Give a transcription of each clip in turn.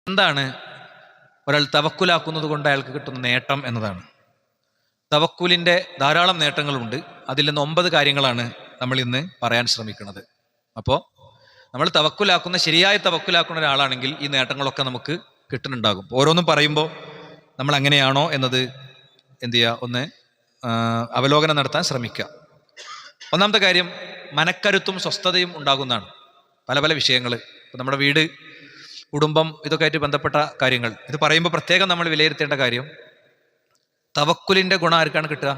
എന്താണ് ഒരാൾ തവക്കുലാക്കുന്നത് കൊണ്ട് അയാൾക്ക് കിട്ടുന്ന നേട്ടം എന്നതാണ്. തവക്കുലിൻ്റെ ധാരാളം നേട്ടങ്ങളുണ്ട്. അതിൽ നിന്ന് 9 കാര്യങ്ങളാണ് നമ്മൾ ഇന്ന് പറയാൻ ശ്രമിക്കുന്നത്. അപ്പോൾ നമ്മൾ തവക്കുലാക്കുന്ന, ശരിയായ തവക്കുലാക്കുന്ന ഒരാളാണെങ്കിൽ ഈ നേട്ടങ്ങളൊക്കെ നമുക്ക് കിട്ടുന്നുണ്ടാകും. ഓരോന്നും പറയുമ്പോൾ നമ്മൾ അങ്ങനെയാണോ എന്നത് എന്ത് ചെയ്യുക, ഒന്ന് അവലോകനം നടത്താൻ ശ്രമിക്കുക. ഒന്നാമത്തെ കാര്യം, മനക്കരുത്തും സ്വസ്ഥതയും ഉണ്ടാകുന്നതാണ്. പല പല വിഷയങ്ങൾ, ഇപ്പം നമ്മുടെ വീട്, കുടുംബം, ഇതൊക്കെ ആയിട്ട് ബന്ധപ്പെട്ട കാര്യങ്ങൾ. ഇത് പറയുമ്പോൾ പ്രത്യേകം നമ്മൾ വിലയിരുത്തേണ്ട കാര്യം, തവക്കുലിൻ്റെ ഗുണം ആർക്കാണ് കിട്ടുക?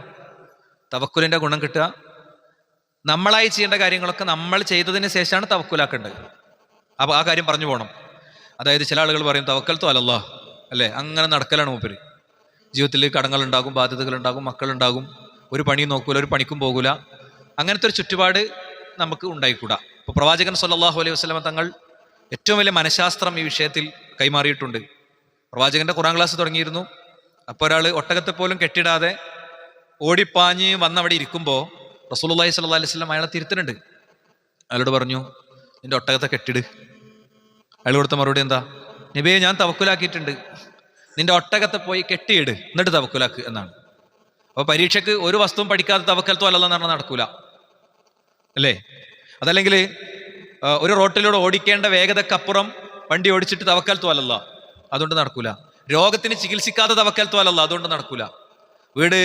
തവക്കുലിൻ്റെ ഗുണം കിട്ടുക നമ്മളായി ചെയ്യേണ്ട കാര്യങ്ങളൊക്കെ നമ്മൾ ചെയ്തതിന് ശേഷമാണ് തവക്കുലാക്കേണ്ടത്. അപ്പോൾ ആ കാര്യം പറഞ്ഞു പോകണം. അതായത് ചില ആളുകൾ പറയും തവക്കൽത്തു അലല്ലാഹ്, അല്ലേ, അങ്ങനെ നടക്കലാണ് മൂപ്പര്. ജീവിതത്തിൽ കടങ്ങളുണ്ടാകും, ബാധ്യതകളുണ്ടാകും, മക്കളുണ്ടാകും, ഒരു പണിയും നോക്കൂല, ഒരു പണിക്കും പോകൂല. അങ്ങനത്തെ ഒരു ചുറ്റുപാട് നമുക്ക് ഉണ്ടായിക്കൂടാ. ഇപ്പോൾ പ്രവാചകൻ സല്ലല്ലാഹു അലൈഹി വസല്ലം തങ്ങൾ ഏറ്റവും വലിയ മനഃശാസ്ത്രം ഈ വിഷയത്തിൽ കൈമാറിയിട്ടുണ്ട്. പ്രവാചകന്റെ ഖുർആൻ ക്ലാസ് തുടങ്ങിയിരുന്നു. അപ്പോൾ ഒരാൾ ഒട്ടകത്തെ പോലും കെട്ടിടാതെ ഓടിപ്പാഞ്ഞ് വന്നവിടെ ഇരിക്കുമ്പോൾ റസൂലുള്ളാഹി സ്വല്ലല്ലാഹു അലൈഹി വസല്ലം അയാളെ തിരുത്തുന്നുണ്ട്. അയാളോട് പറഞ്ഞു, നിന്റെ ഒട്ടകത്തെ കെട്ടിട്. അയാൾ കൊടുത്ത മറുപടി എന്താ? നബിയെ, ഞാൻ തവക്കുലാക്കിയിട്ടുണ്ട്, നിന്റെ ഒട്ടകത്തെ പോയി കെട്ടിയിട്, എന്നിട്ട് തവക്കുലാക്ക് എന്നാണ്. അപ്പോൾ പരീക്ഷയ്ക്ക് ഒരു വസ്തുവും പഠിക്കാതെ തവക്കൽത്തു അലല്ലാഹ് എന്ന് പറഞ്ഞാൽ നടക്കൂല, അല്ലേ? അതല്ലെങ്കിൽ ഒരു റോട്ടിലൂടെ ഓടിക്കേണ്ട വേഗതക്കപ്പുറം വണ്ടി ഓടിച്ചിട്ട് തവക്കൽത്തു അലല്ലാഹ്, അതുകൊണ്ട് നടക്കൂല. രോഗത്തിന് ചികിത്സിക്കാതെ തവക്കൽത്തു അലല്ലാഹ്, അതുകൊണ്ട് നടക്കൂല. വീട്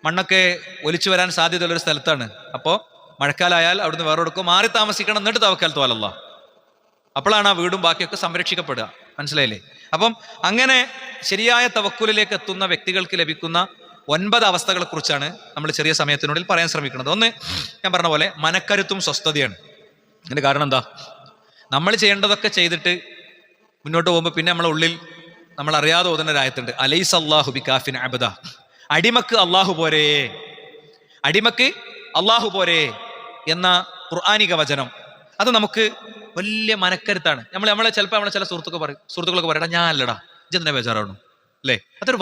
മണ്ണൊക്കെ ഒലിച്ചു വരാൻ സാധ്യതയുള്ളൊരു സ്ഥലത്താണ്. അപ്പോൾ മഴക്കാലമായാൽ അവിടുന്ന് വേറെ എടുക്കും മാറി താമസിക്കണം, എന്നിട്ട് തവക്കൽത്തു അലല്ലാഹ്. അപ്പോഴാണ് ആ വീടും ബാക്കിയൊക്കെ സംരക്ഷിക്കപ്പെടുക. മനസ്സിലായില്ലേ? അപ്പം അങ്ങനെ ശരിയായ തവക്കുലിലേക്ക് എത്തുന്ന വ്യക്തികൾക്ക് ലഭിക്കുന്ന 9 അവസ്ഥകളെ കുറിച്ചാണ് നമ്മൾ ചെറിയ സമയത്തിനുള്ളിൽ പറയാൻ ശ്രമിക്കുന്നത്. ഒന്ന്, ഞാൻ പറഞ്ഞ പോലെ മനക്കരുത്തും സ്വസ്ഥതയാണ്. അതിൻ്റെ കാരണം എന്താ? നമ്മൾ ചെയ്യേണ്ടതൊക്കെ ചെയ്തിട്ട് മുന്നോട്ട് പോകുമ്പോൾ പിന്നെ നമ്മളെ ഉള്ളിൽ നമ്മൾ അറിയാതെ ഓതുന്ന ഒരായത്തുണ്ട്, അലൈസ അല്ലാഹു ബികാഫിൻ അബ്ദ, അടിമക്ക് അള്ളാഹു പോരേ, അടിമക്ക് അള്ളാഹു പോരേ എന്ന ഖുർആനിക വചനം. അത് നമുക്ക് വലിയ മനക്കരുത്താണ്. നമ്മളെ ചിലപ്പോൾ നമ്മളെ ചില സുഹൃത്തുക്കളൊക്കെ പറയടാ, ഞാൻ അല്ലടാ, ഇജെന്തിനാ ബേജാറാവണം, അല്ലേ? അതൊരു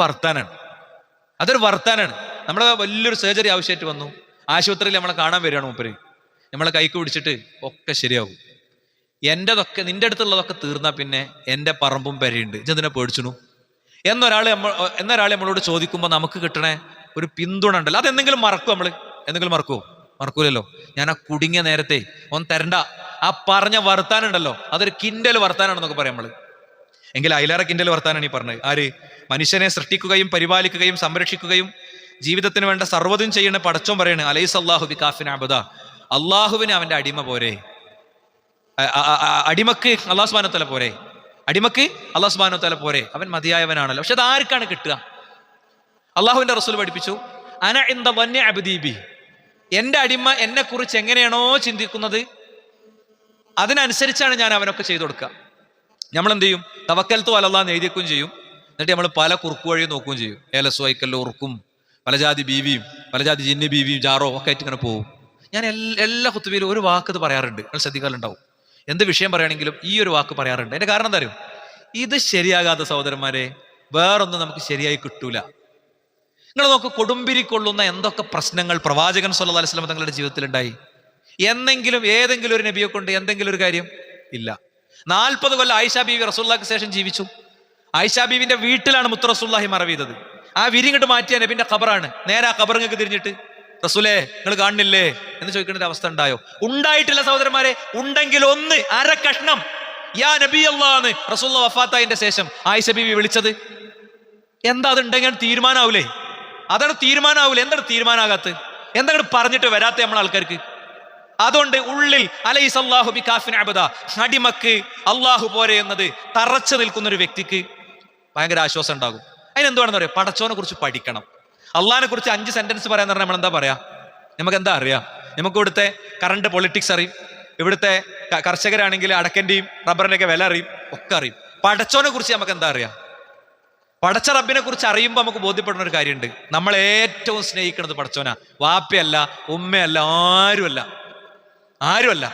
വർത്താനാണ്. നമ്മളെ വലിയൊരു സർജറി ആവശ്യമായിട്ട് വന്നു, ആശുപത്രിയിൽ നമ്മളെ കാണാൻ വരികയാണ് മൂപ്പര്, നമ്മളെ കൈക്ക് പിടിച്ചിട്ട് ഒക്കെ ശരിയാവും, എൻ്റെതൊക്കെ നിന്റെ അടുത്തുള്ളതൊക്കെ തീർന്നാൽ പിന്നെ എൻ്റെ പറമ്പും പെരയുണ്ട്, ഇജെന്തിനാ പേടിച്ചണു എന്നൊരാൾ നമ്മളോട് ചോദിക്കുമ്പോൾ നമുക്ക് കിട്ടണേ ഒരു പിന്തുണ ഉണ്ടല്ലോ. അതെന്തെങ്കിലും മറക്കും നമ്മൾ? എന്തെങ്കിലും മറക്കൂലല്ലോ. ഞാൻ ആ കുടുങ്ങിയ നേരത്തെ തരണ്ട, ആ പറഞ്ഞ വർത്താനുണ്ടല്ലോ, അതൊരു കിൻഡൽ വർത്താനാണെന്നൊക്കെ പറയാം നമ്മൾ. എങ്കിൽ അതിലേറെ കിൻഡൽ വർത്താനാണ് ഈ പറഞ്ഞത്. ആര്? മനുഷ്യനെ സൃഷ്ടിക്കുകയും പരിപാലിക്കുകയും സംരക്ഷിക്കുകയും ജീവിതത്തിന് വേണ്ട സർവ്വതും ചെയ്യുന്ന പടച്ചോൻ പറയാണ്, അലൈസ അല്ലാഹു ബികാഫിൻ അബ്ദ, അള്ളാഹുവിന് അവന്റെ അടിമ പോരെ, അടിമക്ക് അല്ലാഹു സുബ്ഹാനഹു വതആല പോരെ, അടിമക്ക് അല്ലാഹു സുബ്ഹാനഹു വതആല പോരെ, അവൻ മതിയായവനാണല്ലോ. പക്ഷെ അത് ആർക്കാണ് കിട്ടുക? അള്ളാഹുവിന്റെ റസൂൽ പഠിപ്പിച്ചു, അന ഇൻദ വന്നി അബ്ദി ബി, എൻ്റെ അടിമ എന്നെ കുറിച്ച് എങ്ങനെയാണോ ചിന്തിക്കുന്നത് അതിനനുസരിച്ചാണ് ഞാൻ അവനൊക്കെ ചെയ്തു കൊടുക്കുക. നമ്മൾ എന്ത് ചെയ്യും? തവക്കൽത്തു അലല്ലാഹ് എന്ന് എഴുതിയേക്കും ചെയ്യും, എന്നിട്ട് നമ്മൾ പല കുറുക്കു വഴിയും നോക്കുകയും ചെയ്യും. ഏലസോ ഐക്കല്ലോ ഉറുക്കും പലജാതി ബീവിയും പലജാതി ജിന്നി ബീവിയും ജാറോ ഒക്കെ ആയിട്ട് ഇങ്ങനെ പോകും. ഞാൻ എല്ലാ ഖുത്ബയിലും ഒരു വാക്ക് ഇത് പറയാറുണ്ട്, നിങ്ങൾ ശ്രദ്ധിക്കാറുണ്ടാവും. എന്ത് വിഷയം പറയുകയാണെങ്കിലും ഈ ഒരു വാക്ക് പറയാറുണ്ട്. എൻ്റെ കാരണം എന്താ അറിയും? ഇത് ശരിയാകാത്ത സഹോദരന്മാരെ വേറൊന്നും നമുക്ക് ശരിയായി കിട്ടൂല. നിങ്ങൾ നോക്ക്, കൊടുമ്പിരിക്കൊള്ളുന്ന എന്തൊക്കെ പ്രശ്നങ്ങൾ പ്രവാചകൻ സല്ലല്ലാഹു അലൈഹി വസല്ലം തങ്ങളുടെ ജീവിതത്തിൽ ഉണ്ടായി. ഏതെങ്കിലും ഒരു നബിയെ കൊണ്ട് എന്തെങ്കിലും ഒരു കാര്യം ഇല്ല. 40 കൊല്ലം ആയിഷ ബീവി റസൂലുള്ളാഹിക്ക് ശേഷം ജീവിച്ചു. ആയിഷ ബീവിന്റെ വീട്ടിലാണ് മുത്ത് റസൂലുള്ളാഹി മറവ് ചെയ്തത്. ആ വിരിങ്ങോട്ട് മാറ്റിയ നബിന്റെ ഖബറാണ്. നേരെ ആ ഖബറിങ്ങൾക്ക് തിരിഞ്ഞിട്ട് റസൂലേ നിങ്ങൾ കാണുന്നില്ലേ എന്ന് ചോദിക്കേണ്ട ഒരു അവസ്ഥ ഉണ്ടായോ? ഉണ്ടായിട്ടില്ല സഹോദരന്മാരെ. ഉണ്ടെങ്കിൽ ഒന്ന് അര കഷ്ണം യാ നബി അല്ലാഹ് റസൂലുള്ളാഹി വഫാത്തായതിന്റെ ശേഷം ആയിഷ ബീവി വിളിച്ചത് എന്താ? അതുണ്ടെങ്കിൽ തീരുമാനാവൂലേ? എന്താണ് തീരുമാനാകാത്തത്? എന്താണ് പറഞ്ഞിട്ട് വരാത്ത നമ്മളെ ആൾക്കാർക്ക്? അതുകൊണ്ട് ഉള്ളിൽ അലൈസ അല്ലാഹു ബികാഫിൻ അബ്ദ, അടിമക്ക് അള്ളാഹു പോരെ എന്നത് തറച്ചു നിൽക്കുന്ന ഒരു വ്യക്തിക്ക് ഭയങ്കര ആശ്വാസം ഉണ്ടാകും. അതിനെന്തുവാണെന്ന് പറയാം? പടച്ചോനെ കുറിച്ച് പഠിക്കണം. അള്ളാഹിനെ കുറിച്ച് 5 സെന്റൻസ് പറയാന്ന് പറഞ്ഞാൽ നമ്മൾ എന്താ പറയാ? നമുക്ക് എന്താ അറിയാം? നമുക്ക് ഇവിടുത്തെ കറണ്ട് പൊളിറ്റിക്സ് അറിയും, ഇവിടുത്തെ കർഷകരാണെങ്കിൽ അടക്കൻ്റെയും റബ്ബറിൻ്റെയൊക്കെ വില അറിയും, ഒക്കെ അറിയും. പടച്ചോനെ കുറിച്ച് നമുക്ക് എന്താ അറിയാം? പടച്ച റബ്ബിനെ കുറിച്ച് അറിയുമ്പോൾ നമുക്ക് ബോധ്യപ്പെടുന്ന ഒരു കാര്യമുണ്ട്, നമ്മൾ ഏറ്റവും സ്നേഹിക്കുന്നത് പടച്ചോനാ. വാപ്പയല്ല, ഉമ്മയല്ല, ആരുമല്ല.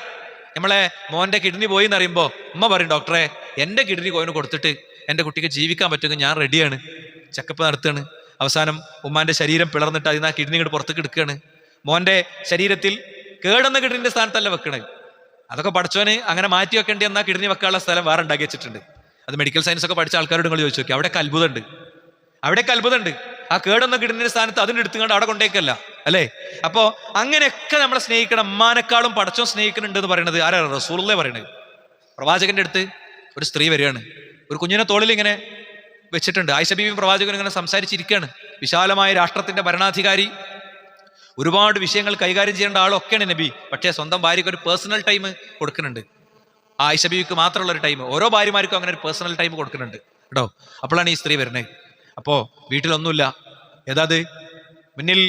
നമ്മളെ മോൻ്റെ കിഡ്നി പോയി എന്നറിയുമ്പോൾ ഉമ്മ പറയും, ഡോക്ടറെ എൻ്റെ കിഡ്നി കോയിന് കൊടുത്തിട്ട് എൻ്റെ കുട്ടിക്ക് ജീവിക്കാൻ പറ്റുമെങ്കിൽ ഞാൻ റെഡിയാണ്. ചെക്കപ്പ് നടത്തുകയാണ്. അവസാനം ഉമ്മാൻ്റെ ശരീരം പിളർന്നിട്ട് അതിന് ആ കിഡ്നി ഇങ്ങോട്ട് പുറത്തേക്ക് എടുക്കുകയാണ്. മോൻ്റെ ശരീരത്തിൽ കേടുന്ന കിഡ്നിൻ്റെ സ്ഥാനത്തല്ല വെക്കണത്. അതൊക്കെ പടച്ചോന് അങ്ങനെ മാറ്റി വെക്കേണ്ടി എന്നാൽ കിഡ്നി വെക്കാനുള്ള സ്ഥലം വേറെ ഉണ്ടാക്കി വെച്ചിട്ടുണ്ട്. അത് മെഡിക്കൽ സയൻസ് ഒക്കെ പഠിച്ച ആൾക്കാരോട് നിങ്ങൾ ചോദിച്ചു നോക്കി, അവിടെയൊക്കെ അത്ഭുതമുണ്ട്. അവിടെയൊക്കെ അത്ഭുതമുണ്ട്. ആ കേടൊന്നും കിട്ടുന്ന സ്ഥാനത്ത് അതിന് എടുത്തുകൊണ്ട് അവിടെ കൊണ്ടേക്കല്ല അല്ലേ? അപ്പോ അങ്ങനെയൊക്കെ നമ്മളെ സ്നേഹിക്കണം. അമ്മാനെക്കാളും പടച്ചോൻ സ്നേഹിക്കുന്നുണ്ട് എന്ന് പറയുന്നത് ആരാണ്? റസൂലുള്ളാഹി പറയണത്. പ്രവാചകന്റെ അടുത്ത് ഒരു സ്ത്രീ വരികയാണ്, ഒരു കുഞ്ഞിനെ തോളിൽ ഇങ്ങനെ വെച്ചിട്ടുണ്ട്. ആയിഷ ബീവി പ്രവാചകൻ ഇങ്ങനെ സംസാരിച്ചിരിക്കുകയാണ്. വിശാലമായ രാഷ്ട്രത്തിന്റെ ഭരണാധികാരി, ഒരുപാട് വിഷയങ്ങൾ കൈകാര്യം ചെയ്യേണ്ട ആളൊക്കെയാണ് നബി. പക്ഷേ സ്വന്തം ഭാര്യയ്ക്ക് ഒരു പേഴ്സണൽ ടൈം കൊടുക്കുന്നുണ്ട്. ആയിഷ ബീവിക്ക് മാത്രമുള്ള ഒരു ടൈം, ഓരോ ഭാര്യമാർക്കും അങ്ങനെ ഒരു പേഴ്സണൽ ടൈം കൊടുക്കുന്നുണ്ട് കേട്ടോ. അപ്പോഴാണ് ഈ സ്ത്രീ വരുന്നത്. അപ്പോ വീട്ടിലൊന്നുമില്ല. ഏതാത് മുന്നിൽ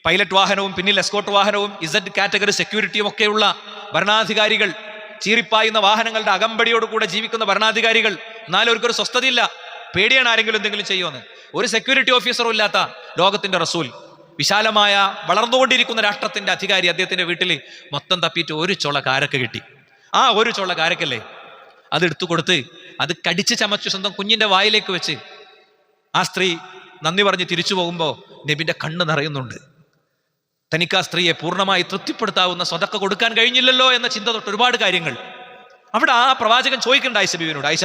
പൈലറ്റ് വാഹനവും പിന്നിൽ എസ്കോർട്ട് വാഹനവും ഇസഡ് കാറ്റഗറി സെക്യൂരിറ്റിയും ഒക്കെയുള്ള ഭരണാധികാരികൾ, ചീറിപ്പായുന്ന വാഹനങ്ങളുടെ അകമ്പടിയോടുകൂടെ ജീവിക്കുന്ന ഭരണാധികാരികൾ. എന്നാലും അവർക്കൊരു സ്വസ്ഥതയില്ല, പേടിയാണ് ആരെങ്കിലും എന്തെങ്കിലും ചെയ്യുമെന്ന്. ഒരു സെക്യൂരിറ്റി ഓഫീസറും ഇല്ലാത്ത ലോകത്തിന്റെ റസൂൽ, വിശാലമായ വളർന്നുകൊണ്ടിരിക്കുന്ന രാഷ്ട്രത്തിന്റെ അധികാരി, അദ്ദേഹത്തിന്റെ വീട്ടിൽ മൊത്തം തപ്പിയിട്ട് ഒരു ചുള കാരക്ക കിട്ടി. ആ ഒരു ചുള കാരക്കല്ലേ അത് എടുത്തു കൊടുത്ത് അത് കടിച്ച് ചമച്ചു സ്വന്തം കുഞ്ഞിന്റെ വായിലേക്ക് വെച്ച് ആ സ്ത്രീ നന്ദി പറഞ്ഞ് തിരിച്ചു പോകുമ്പോൾ നബിന്റെ കണ്ണ് നിറയുന്നുണ്ട്. തനിക്ക് ആ സ്ത്രീയെ പൂർണ്ണമായി തൃപ്തിപ്പെടുത്താവുന്ന സ്വതക്ക കൊടുക്കാൻ കഴിഞ്ഞില്ലല്ലോ എന്ന ചിന്ത തൊട്ട് ഒരുപാട് കാര്യങ്ങൾ. അവിടെ ആ പ്രവാചകൻ ചോദിക്കുന്നുണ്ട് ആയിഷ ബീവിനോട്, ആയിഷ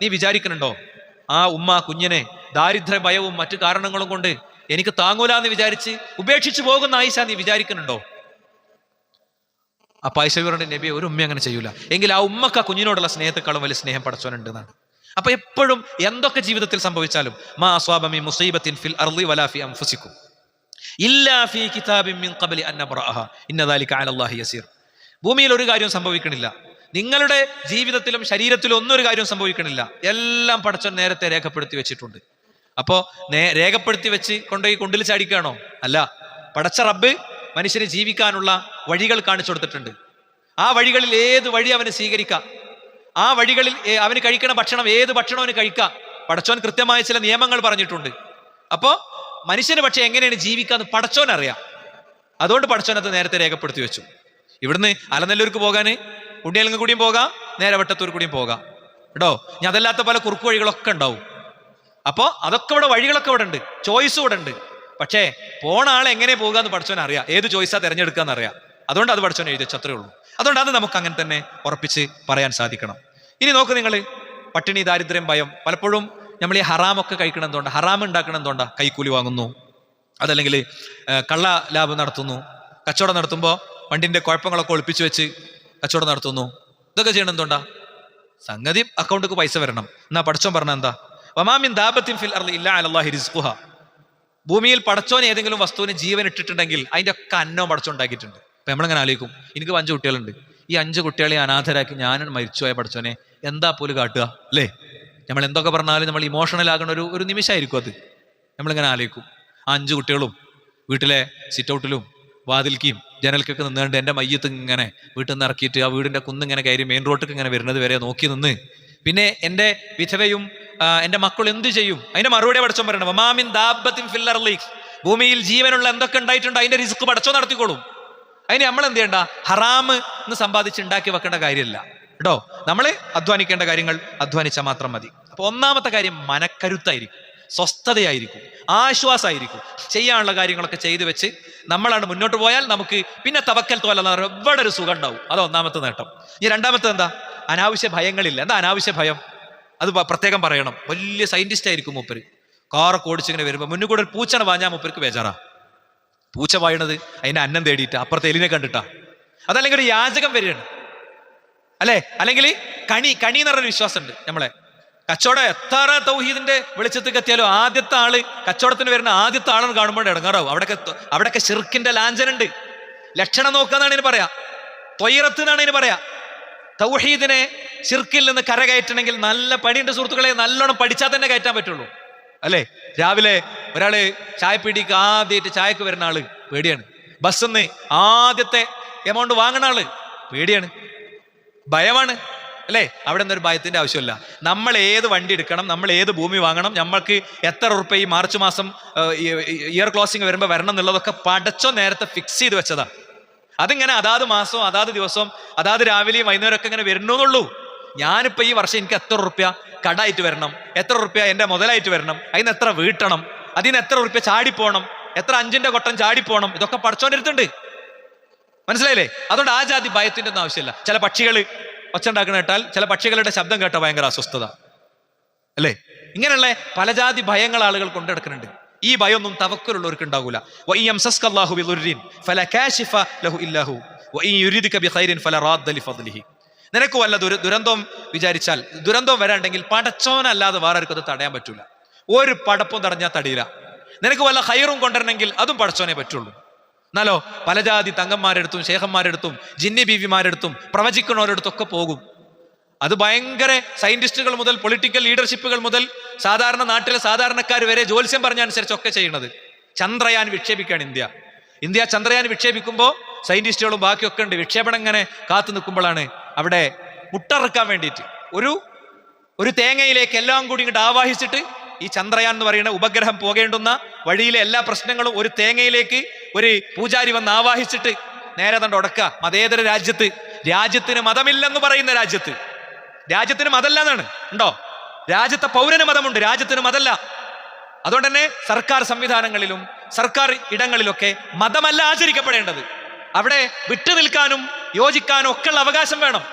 നീ വിചാരിക്കുന്നുണ്ടോ ആ ഉമ്മ കുഞ്ഞിനെ ദാരിദ്ര്യ ഭയവും മറ്റു കാരണങ്ങളും കൊണ്ട് എനിക്ക് താങ്ങൂലെന്ന് വിചാരിച്ച് ഉപേക്ഷിച്ചു പോകുന്ന ആയിഷ നീ വിചാരിക്കുന്നുണ്ടോ? അപ്പൊ ആയിഷ ബീവിയോട് നബി, ഒരു ഉമ്മ അങ്ങനെ ചെയ്യൂല. എങ്കിൽ ആ ഉമ്മക്ക് ആ കുഞ്ഞിനോടുള്ള സ്നേഹത്തെക്കാളും വലിയ സ്നേഹം പടച്ചോനുണ്ട് എന്നാണ്. അപ്പൊ എപ്പോഴും എന്തൊക്കെ ജീവിതത്തിൽ സംഭവിച്ചാലും മാ അസ്വാബ മിൻ മുസീബത്തിൻ ഫിൽ അർളി വലാ ഫി അൻഫുസികും ഇല്ലാ ഫീ കിതാബിൻ മിൻ ഖബ്ലി അൻ നബ്റഅഹ ഇന്ന ദാലിക അലല്ലാഹി യസീർ. ഭൂമിയിൽ ഒരു കാര്യം സംഭവിക്കണില്ല, നിങ്ങളുടെ ജീവിതത്തിലും ശരീരത്തിലും ഒന്നും ഒരു കാര്യം സംഭവിക്കണില്ല. എല്ലാം പടച്ചോൻ നേരത്തെ രേഖപ്പെടുത്തി വെച്ചിട്ടുണ്ട്. അപ്പോ രേഖപ്പെടുത്തി വെച്ച് കൊണ്ടുപോയി കുണ്ടിൽ ചാടിക്കുകയാണോ? അല്ല. പടച്ച റബ്ബ് മനുഷ്യന് ജീവിക്കാനുള്ള വഴികൾ കാണിച്ചു കൊടുത്തിട്ടുണ്ട്. ആ വഴികളിൽ ഏത് വഴി അവന് സ്വീകരിക്കാം, ആ വഴികളിൽ അവന് കഴിക്കണ ഭക്ഷണം ഏത് ഭക്ഷണം അവന് കഴിക്കാം. പടച്ചോൻ കൃത്യമായ ചില നിയമങ്ങൾ പറഞ്ഞിട്ടുണ്ട്. അപ്പോ മനുഷ്യന് പക്ഷെ എങ്ങനെയാണ് ജീവിക്കാന്ന് പടച്ചോൻ അറിയാം. അതുകൊണ്ട് പടച്ചോൻ അത് നേരത്തെ രേഖപ്പെടുത്തി വെച്ചു. ഇവിടുന്ന് അലനല്ലൂർക്ക് പോകാന് ഉണ്ണിയലങ്ങ് കൂടിയും പോകാം, നേരെ വെട്ടത്തൂർ കൂടിയും പോകാം കേട്ടോ. ഞാൻ അതല്ലാത്ത പല കുറുക്കു വഴികളൊക്കെ ഉണ്ടാവും. അപ്പോ അതൊക്കെ ഇവിടെ വഴികളൊക്കെ ഇവിടെ ഉണ്ട്, ചോയ്സും ഇവിടെ ഉണ്ട്. പക്ഷേ പോണ ആളെ എങ്ങനെ പോകാന്ന് പടച്ചോൻ അറിയാം, ഏത് ചോയ്സാ തിരഞ്ഞെടുക്കാന്ന് അറിയാം. അതുകൊണ്ട് അത് പടച്ചോൻ എഴുതി വെച്ചത്രേ ഉള്ളൂ. അതുകൊണ്ട് അത് നമുക്ക് അങ്ങനെ തന്നെ ഉറപ്പിച്ച് പറയാൻ സാധിക്കണം. ഇനി നോക്ക് നിങ്ങൾ, പട്ടിണി, ദാരിദ്ര്യം, ഭയം. പലപ്പോഴും നമ്മൾ ഈ ഹറാമൊക്കെ കഴിക്കണം എന്തുകൊണ്ടാ? ഹറാം ഉണ്ടാക്കണം എന്തുകൊണ്ടാ? കൈക്കൂലി വാങ്ങുന്നു, അതല്ലെങ്കിൽ കള്ള ലാഭം നടത്തുന്നു, കച്ചവടം നടത്തുമ്പോൾ വണ്ടിന്റെ കുഴപ്പങ്ങളൊക്കെ ഒളിപ്പിച്ചു വെച്ച് കച്ചവടം നടത്തുന്നു. ഇതൊക്കെ ചെയ്യണം എന്തുകൊണ്ടാ? സംഗതി അക്കൗണ്ടിക്ക് പൈസ വരണം. എന്നാ പടച്ചോൻ പറഞ്ഞ എന്താ? വമാമിൻ ദാബത്തിൻ ഫിൽ അർളി ഇല്ലാ അലല്ലാഹി റിസ്ഖുഹാ. ഭൂമിയിൽ പടച്ചോൻ ഏതെങ്കിലും വസ്തുവിന് ജീവൻ ഇട്ടിട്ടുണ്ടെങ്കിൽ അതിന്റെ ഒക്കെ അന്നവും പടച്ചോൻ ഉണ്ടാക്കിയിട്ടുണ്ട്. അപ്പൊ നമ്മളിങ്ങനെ ആലോചിക്കും, എനിക്ക് 5 കുട്ടികളുണ്ട്, ഈ 5 കുട്ടികളെ അനാഥരാക്കി ഞാൻ മരിച്ചുപോയ പടച്ചോനെ എന്താ പോലും കാട്ടുക അല്ലേ? നമ്മൾ എന്തൊക്കെ പറഞ്ഞാലും നമ്മൾ ഇമോഷണൽ ആകുന്ന ഒരു നിമിഷമായിരിക്കും അത്. നമ്മളിങ്ങനെ ആലോചിക്കും, ആ 5 കുട്ടികളും വീട്ടിലെ സിറ്റ് ഔട്ടിലും വാതിൽക്കും ജനൽക്കൊക്കെ നിന്നുകൊണ്ട് എൻ്റെ മയ്യത്ത് ഇങ്ങനെ വീട്ടിൽ നിന്ന് ഇറക്കിയിട്ട് ആ വീടിൻ്റെ കുന്നിങ്ങനെ കയറി മെയിൻ റോഡിലേക്ക് ഇങ്ങനെ വരുന്നത് വരെ നോക്കി നിന്ന്, പിന്നെ എൻ്റെ വിധവയും എൻ്റെ മക്കൾ എന്ത് ചെയ്യും? അതിന്റെ മറുപടി പടച്ചോൻ പറയണം, വമാമിൻ ദാബത്തിൻ ഫിൽ അർളി. ഭൂമിയിൽ ജീവനുള്ള എന്തൊക്കെ ഉണ്ടായിട്ടുണ്ട് അതിന്റെ റിസ്ക് പടച്ചോൻ നടത്തിക്കോളും. അതിന് നമ്മൾ എന്ത് ചെയ്യണ്ട? ഹറാം എന്ന് സമ്പാദിച്ച് ഉണ്ടാക്കി വെക്കേണ്ട കാര്യമില്ല കേട്ടോ. നമ്മൾ അധ്വാനിക്കേണ്ട കാര്യങ്ങൾ അധ്വാനിച്ചാൽ മാത്രം മതി. അപ്പൊ ഒന്നാമത്തെ കാര്യം മനക്കരുത്തായിരിക്കും, സ്വസ്ഥതയായിരിക്കും, ആശ്വാസമായിരിക്കും. ചെയ്യാനുള്ള കാര്യങ്ങളൊക്കെ ചെയ്തു വെച്ച് നമ്മളാണ് മുന്നോട്ട് പോയാൽ നമുക്ക് പിന്നെ തവക്കൽ തോല എവിടെ ഒരു സുഖം ഉണ്ടാവും. അത് ഒന്നാമത്തെ നേട്ടം. ഇനി രണ്ടാമത്തെ എന്താ? അനാവശ്യ ഭയങ്ങളില്ല. എന്താ അനാവശ്യ ഭയം? അത് പ്രത്യേകം പറയണം. വലിയ സയന്റിസ്റ്റ് ആയിരിക്കും മൂപ്പര്, കാറൊക്കെ ഓടിച്ചിങ്ങനെ വരുമ്പോൾ മുന്നിൽ കൂടെ ഒരു പൂച്ചനെ വാഞ്ഞാൽ മൂപ്പർക്ക് ബേജാറാ. പൂച്ച വായണത് അതിന്റെ അന്നം തേടിയിട്ടാ, അപ്പുറത്തെ എലിനെ കണ്ടിട്ടാ. അതല്ലെങ്കിൽ ഒരു യാചകം വരികയാണ് അല്ലെ, അല്ലെങ്കിൽ കണി എന്ന് പറഞ്ഞൊരു വിശ്വാസം ഉണ്ട് നമ്മളെ. കച്ചവടം എത്ര തൗഹീദിന്റെ വെളിച്ചത്തേക്ക് എത്തിയാലും ആദ്യത്തെ ആള് കച്ചവടത്തിന് വരുന്ന ആദ്യത്തെ ആളെന്ന് കാണുമ്പോൾ ഇടങ്ങാറാവും. അവിടെയൊക്കെ ശിർക്കിന്റെ ലാഞ്ചനുണ്ട്. ലക്ഷണം നോക്കാന്നാണ് ഇതിന് പറയാ, ത്വയ്റത്ത് എന്നാണ് ഇതിന് പറയാ. തൗഹീദിനെ ശിർക്കിൽ നിന്ന് കരകയറ്റണമെങ്കിൽ നല്ല പണിയുണ്ട് സുഹൃത്തുക്കളെ, നല്ലോണം പഠിച്ചാൽ തന്നെ കയറ്റാൻ പറ്റുള്ളൂ അല്ലേ. രാവിലെ ഒരാള് ചായപ്പീടിക്ക് ആദ്യമായിട്ട് ചായക്ക് വരുന്ന ആള് പേടിയാണ്. ബസ്സിന്ന് ആദ്യത്തെ എമൗണ്ട് വാങ്ങണ ആള് പേടിയാണ്, ഭയമാണ് അല്ലേ. അവിടെ നിന്നൊരു ഭയത്തിന്റെ ആവശ്യമില്ല. നമ്മൾ ഏത് വണ്ടി എടുക്കണം, നമ്മൾ ഏത് ഭൂമി വാങ്ങണം, നമ്മൾക്ക് എത്ര ഉറുപ്പ്യ ഈ മാർച്ച് മാസം ഇയർ ക്ലോസിങ് വരുമ്പോൾ വരണം എന്നുള്ളതൊക്കെ പടച്ചോ നേരത്തെ ഫിക്സ് ചെയ്ത് വെച്ചതാ. അതിങ്ങനെ അതാത് മാസവും അതാത് ദിവസവും അതാത് രാവിലെയും വൈകുന്നേരമൊക്കെ ഇങ്ങനെ വരുന്നുള്ളൂ. ഞാനിപ്പോൾ ഈ വർഷം എനിക്ക് എത്ര ഉറുപ്പ്യ കടായിട്ട് വരണം, എത്ര ഉറുപ്പ്യ എൻ്റെ മുതലായിട്ട് വരണം, അതിന് എത്ര വീട്ടണം, അതിന് എത്ര ഉറുപ്പ്യ ചാടിപ്പോണം, എത്ര 5ന്റെ കൊട്ടം ചാടിപ്പോണം, ഇതൊക്കെ പഠിച്ചോണ്ടിരുത്തുണ്ട്. മനസ്സിലായില്ലേ? അതുകൊണ്ട് ആ ജാതി ഭയത്തിൻ്റെ ഒന്നും ആവശ്യമില്ല. ചില പക്ഷികൾ ഒച്ച ഉണ്ടാക്കുന്ന കേട്ടാൽ, ചില പക്ഷികളുടെ ശബ്ദം കേട്ടാൽ ഭയങ്കര അസ്വസ്ഥത. അല്ലേ? ഇങ്ങനെയുള്ള പല ജാതി ഭയങ്ങൾ ആളുകൾ കൊണ്ടെടുക്കുന്നുണ്ട്. ഈ ഭയമൊന്നും തവക്കുലുള്ളവർക്ക് ഉണ്ടാകൂല. നിനക്ക് വല്ല ദുരന്തം വിചാരിച്ചാൽ, ദുരന്തം വരാണ്ടെങ്കിൽ പടച്ചോനല്ലാതെ വേറെ ആർക്കും അത് തടയാൻ പറ്റൂല. ഒരു പടപ്പും തടഞ്ഞാൽ തടയില്ല. നിനക്ക് വല്ല ഹൈറും കൊണ്ടുവരണമെങ്കിൽ അതും പടച്ചോനെ പറ്റുള്ളൂ. എന്നാലോ പല ജാതി തങ്ങന്മാരെടുത്തും ശേഖന്മാരെടുത്തും ജിന്നി ബീവിമാരെടുത്തും പ്രവചിക്കുന്നവരെടുത്തൊക്കെ പോകും. അത് ഭയങ്കര സയന്റിസ്റ്റുകൾ മുതൽ പൊളിറ്റിക്കൽ ലീഡർഷിപ്പുകൾ മുതൽ സാധാരണ നാട്ടിലെ സാധാരണക്കാർ വരെ ജ്യോത്സ്യം പറഞ്ഞനുസരിച്ചൊക്കെ ചെയ്യുന്നത്. ചന്ദ്രയാൻ വിക്ഷേപിക്കുകയാണ് ഇന്ത്യ ചന്ദ്രയാൻ വിക്ഷേപിക്കുമ്പോൾ സയന്റിസ്റ്റുകളും ബാക്കിയൊക്കെ ഉണ്ട്. വിക്ഷേപണം ഇങ്ങനെ കാത്തു നിൽക്കുമ്പോഴാണ് അവിടെ മുട്ടറക്കാൻ വേണ്ടിയിട്ട് ഒരു തേങ്ങയിലേക്ക് എല്ലാം കൂടി ഇങ്ങോട്ട് ആവാഹിച്ചിട്ട് ഈ ചന്ദ്രയാൻ എന്ന് പറയുന്ന ഉപഗ്രഹം പോകേണ്ടുന്ന വഴിയിലെ എല്ലാ പ്രശ്നങ്ങളും ഒരു തേങ്ങയിലേക്ക് ഒരു പൂജാരി വന്ന് ആവാഹിച്ചിട്ട് നേരെ തണ്ട് ഉടക്കുക. മതേതര രാജ്യത്തിന് മതമില്ലെന്ന് പറയുന്ന രാജ്യത്തിന് മതല്ല എന്നാണ്. ഉണ്ടോ? രാജ്യത്തെ പൗരന് മതമുണ്ട്, രാജ്യത്തിന് മതല്ല. അതുകൊണ്ട് തന്നെ സർക്കാർ സംവിധാനങ്ങളിലും സർക്കാർ ഇടങ്ങളിലൊക്കെ മതമല്ല ആചരിക്കപ്പെടേണ്ടത്. അവിടെ വിട്ടു നിൽക്കാനും യോജിക്കാനും ഒക്കെയുള്ള അവകാശം വേണം,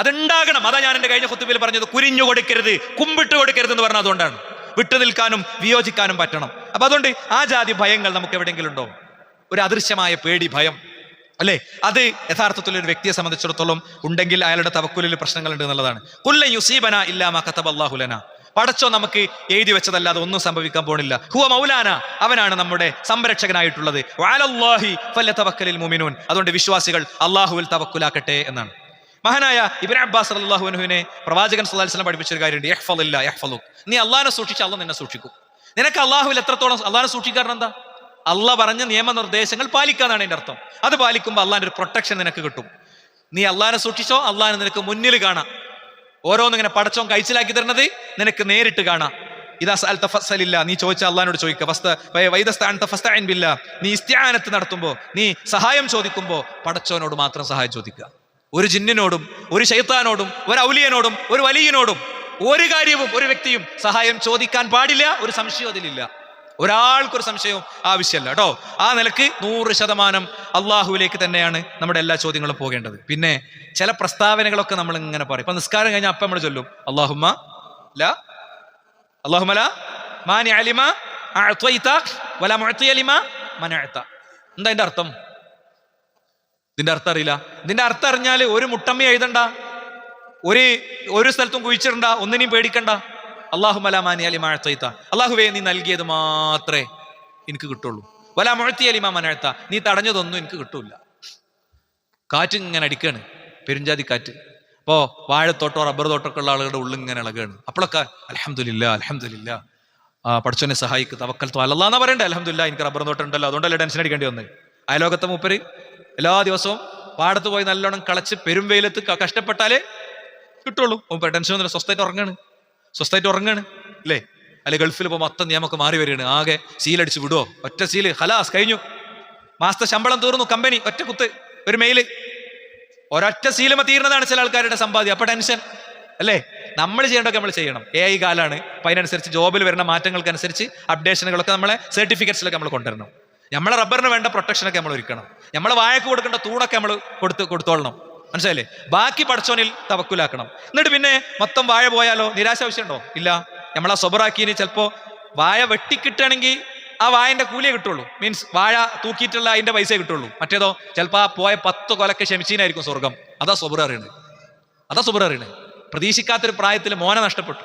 അതുണ്ടാകണം. അതാ ഞാൻ എൻ്റെ കഴിഞ്ഞ ഖുതുബയിൽ പറഞ്ഞത്, കുരിഞ്ഞു കൊടുക്കരുത്, കുമ്പിട്ട് കൊടുക്കരുത് എന്ന് പറഞ്ഞത് അതുകൊണ്ടാണ്. വിട്ടു നിൽക്കാനും വിയോജിക്കാനും പറ്റണം. അപ്പൊ അതുകൊണ്ട് ആ ജാതി ഭയങ്ങൾ നമുക്ക് എവിടെയെങ്കിലും ഉണ്ടോ? ഒരു അദൃശ്യമായ പേടി, ഭയം, അല്ലേ? അത് യഥാർത്ഥത്തിൽ ഒരു വ്യക്തിയെ സംബന്ധിച്ചിടത്തോളം ഉണ്ടെങ്കിൽ അയാളുടെ തവക്കുലിൽ പ്രശ്നങ്ങളുണ്ട് എന്നുള്ളതാണ്. കുല്ലൻ യുസീബന ഇല്ലാ മാ കതബല്ലാഹു ലനാ. പടച്ചോ നമുക്ക് എഴുതി വെച്ചതല്ലാതെ ഒന്നും സംഭവിക്കാൻ പോണില്ല. ഹുവ മൗലാന, അവനാണ് നമ്മുടെ സംരക്ഷകനായിട്ടുള്ളത്. വഅലല്ലാഹി ഫല്യതവക്കലിൽ മുഅ്മിനൂൻ. അതുകൊണ്ട് വിശ്വാസികൾ അല്ലാഹുവിൽ തവക്കുലാക്കട്ടെ എന്നാണ്. മഹാനായ ഇബ്നു അബ്ബാസ് റളിയല്ലാഹു അൻഹുവിനെ പ്രവാചകൻ സല്ലല്ലാഹു അലൈഹി വസല്ലം പഠിപ്പിച്ചൊരു കാര്യമുണ്ട്. യഹ്ഫളില്ലാ യഹ്ഫളുക്. നീ അല്ലാഹനെ സൂക്ഷിച്ചാൽ അല്ലാഹു നിന്നെ സൂക്ഷിക്കും. നിനക്ക് അല്ലാഹുവിൽ എത്രത്തോളം അല്ലാഹനെ സൂക്ഷിക്കാൻ എന്താ? അള്ളാഹ് പറഞ്ഞ നിയമനിർദ്ദേശങ്ങൾ പാലിക്കാന്നാണ് അതിന്റെ അർത്ഥം. അത് പാലിക്കുമ്പോൾ അള്ളാഹിന്റെ ഒരു പ്രൊട്ടക്ഷൻ നിനക്ക് കിട്ടും. നീ അള്ളാഹിനെ സൂക്ഷിച്ചോ, അള്ളാഹിനെ നിനക്ക് മുന്നിൽ കാണാം. ഓരോന്നിങ്ങനെ പടച്ചോൻ കഴിച്ചിലാക്കി തരുന്നത് നിനക്ക് നേരിട്ട് കാണാം. ഇതാ സഅൽത ഫസ്അലില്ല, നീ ചോദിച്ച അള്ളാഹിനോട് ചോദിക്കുക. നീ ഇസ്തിആനത്ത് നടത്തുമ്പോൾ, നീ സഹായം ചോദിക്കുമ്പോൾ പടച്ചോനോട് മാത്രം സഹായം ചോദിക്കുക. ഒരു ജിന്നിനോടും ഒരു ശൈത്താനോടും ഒരു ഔലിയനോടും ഒരു വലിയനോടും ഒരു കാര്യവും ഒരു വ്യക്തിയും സഹായം ചോദിക്കാൻ പാടില്ല. ഒരു സംശയം അതിലില്ല. ഒരാൾക്കൊരു സംശയവും ആവശ്യമല്ല കേട്ടോ. ആ നിലക്ക് 100% അള്ളാഹുവിലേക്ക് തന്നെയാണ് നമ്മുടെ എല്ലാ ചോദ്യങ്ങളും പോകേണ്ടത്. പിന്നെ ചില പ്രസ്താവനകളൊക്കെ നമ്മൾ ഇങ്ങനെ പറയും. ഇപ്പൊ നിസ്കാരം കഴിഞ്ഞാൽ അപ്പം നമ്മൾ ചൊല്ലും അല്ലാഹുമ്മ ലാ മാനി അലിമ അഅ്തൈത വലാ മുഅ്തിയ ലിമാ മനഅത. എന്താ ഇതിന്റെ അർത്ഥം? ഇതിന്റെ അർത്ഥം അറിയില്ല. ഇതിന്റെ അർത്ഥം അറിഞ്ഞാൽ ഒരു മുട്ടമ്മ എഴുതണ്ട, ഒരു സ്ഥലത്തും കുഴിച്ചിടണ്ട, ഒന്നിനെയും പേടിക്കണ്ട. അല്ലാഹുമ്മ ലാ മാനിഅ ലിമാ അഅ്തൈത, അല്ലാഹുവേ നീ നൽകിയത് മാത്രമേ എനിക്ക് കിട്ടുള്ളൂ. വലാ മുഅ്തിയ ലിമാ മനഅത, നീ തടഞ്ഞതൊന്നും എനിക്ക് കിട്ടൂല. കാറ്റ് ഇങ്ങനെ അടിക്കാണ്, പെരുഞ്ചാതി കാറ്റ്. അപ്പോ വാഴത്തോട്ടോ റബ്ബർ തോട്ടമൊക്കെ ഉള്ള ആളുകളുടെ ഉള്ളിൽ ഇങ്ങനെ ഇളകാണ്. അപ്പോഴൊക്കെ അൽഹംദുലില്ലാ പടച്ചോനെ സഹായിക്ക്, തവക്കൽതു അലല്ലാഹ് എന്നാ പറയണ്ടേ. അൽഹംദുലില്ലാ എനിക്ക് റബ്ബർ തോട്ടം ഉണ്ടല്ലോ, അതുകൊണ്ടല്ലേ ടെൻഷൻ അടിക്കേണ്ടി വന്നത്. അയലോകത്തെ മൂപ്പര് എല്ലാ ദിവസവും പാടത്ത് പോയി നല്ലോണം കളച്ച് പെരും വെയിലത്ത് കഷ്ടപ്പെട്ടാലേ കിട്ടുള്ളൂ. ടെൻഷൻ ഒന്നുമില്ല, സ്വസ്ഥമായിട്ട് ഉറങ്ങാണ് അല്ലേ? അല്ലെ ഗൾഫിൽ പോകുമ്പോൾ മൊത്തം നിയമമൊക്കെ മാറി വരികയാണ്. ആകെ സീലടിച്ച് വിടുവോ, ഒറ്റ സീല് ഹലാസ് കഴിഞ്ഞു, മാസത്തെ ശമ്പളം തീർന്നു, കമ്പനി ഒറ്റ കുത്ത്, ഒരു മെയില്, ഒരൊറ്റ സീലുമ തീർന്നതാണ് ചില ആൾക്കാരുടെ സമ്പാദ്യം. അപ്പൊ ടെൻഷൻ അല്ലേ? നമ്മൾ ചെയ്യേണ്ടതൊക്കെ നമ്മൾ ചെയ്യണം. AI കാലാണ്. അപ്പൊ അതിനനുസരിച്ച് ജോബിൽ വരുന്ന മാറ്റങ്ങൾക്കനുസരിച്ച് അപ്ഡേഷനുകളൊക്കെ നമ്മളെ സർട്ടിഫിക്കറ്റ്സിലൊക്കെ നമ്മൾ കൊണ്ടുവരണം. നമ്മളെ റബ്ബറിന് വേണ്ട പ്രൊട്ടക്ഷനൊക്കെ നമ്മൾ ഒരുക്കണം. നമ്മളെ വാഴക്ക് കൊടുക്കേണ്ട തൂണൊക്കെ നമ്മൾ കൊടുത്തോളണം. മനസ്സിലായില്ലേ? ബാക്കി പടച്ചോനിൽ തവക്കുലാക്കണം. എന്നിട്ട് പിന്നെ മൊത്തം വാഴ പോയാലോ നിരാശ ആവശ്യമുണ്ടോ? ഇല്ല. നമ്മളാ സ്വബറാക്കിന് ചിലപ്പോ വാഴ വെട്ടിക്കിട്ടുകയാണെങ്കിൽ ആ വാഴന്റെ കൂലിയെ കിട്ടുള്ളൂ. മീൻസ് വാഴ തൂക്കിയിട്ടുള്ള അതിന്റെ പൈസ കിട്ടുള്ളൂ. മറ്റേതോ ചിലപ്പോൾ ആ പോയ 10 കൊലക്ക് ക്ഷമിച്ചീനായിരിക്കും സ്വർഗം. അതാ സ്വബർ അറിയണേ. പ്രതീക്ഷിക്കാത്തൊരു പ്രായത്തിൽ മോനെ നഷ്ടപ്പെട്ടു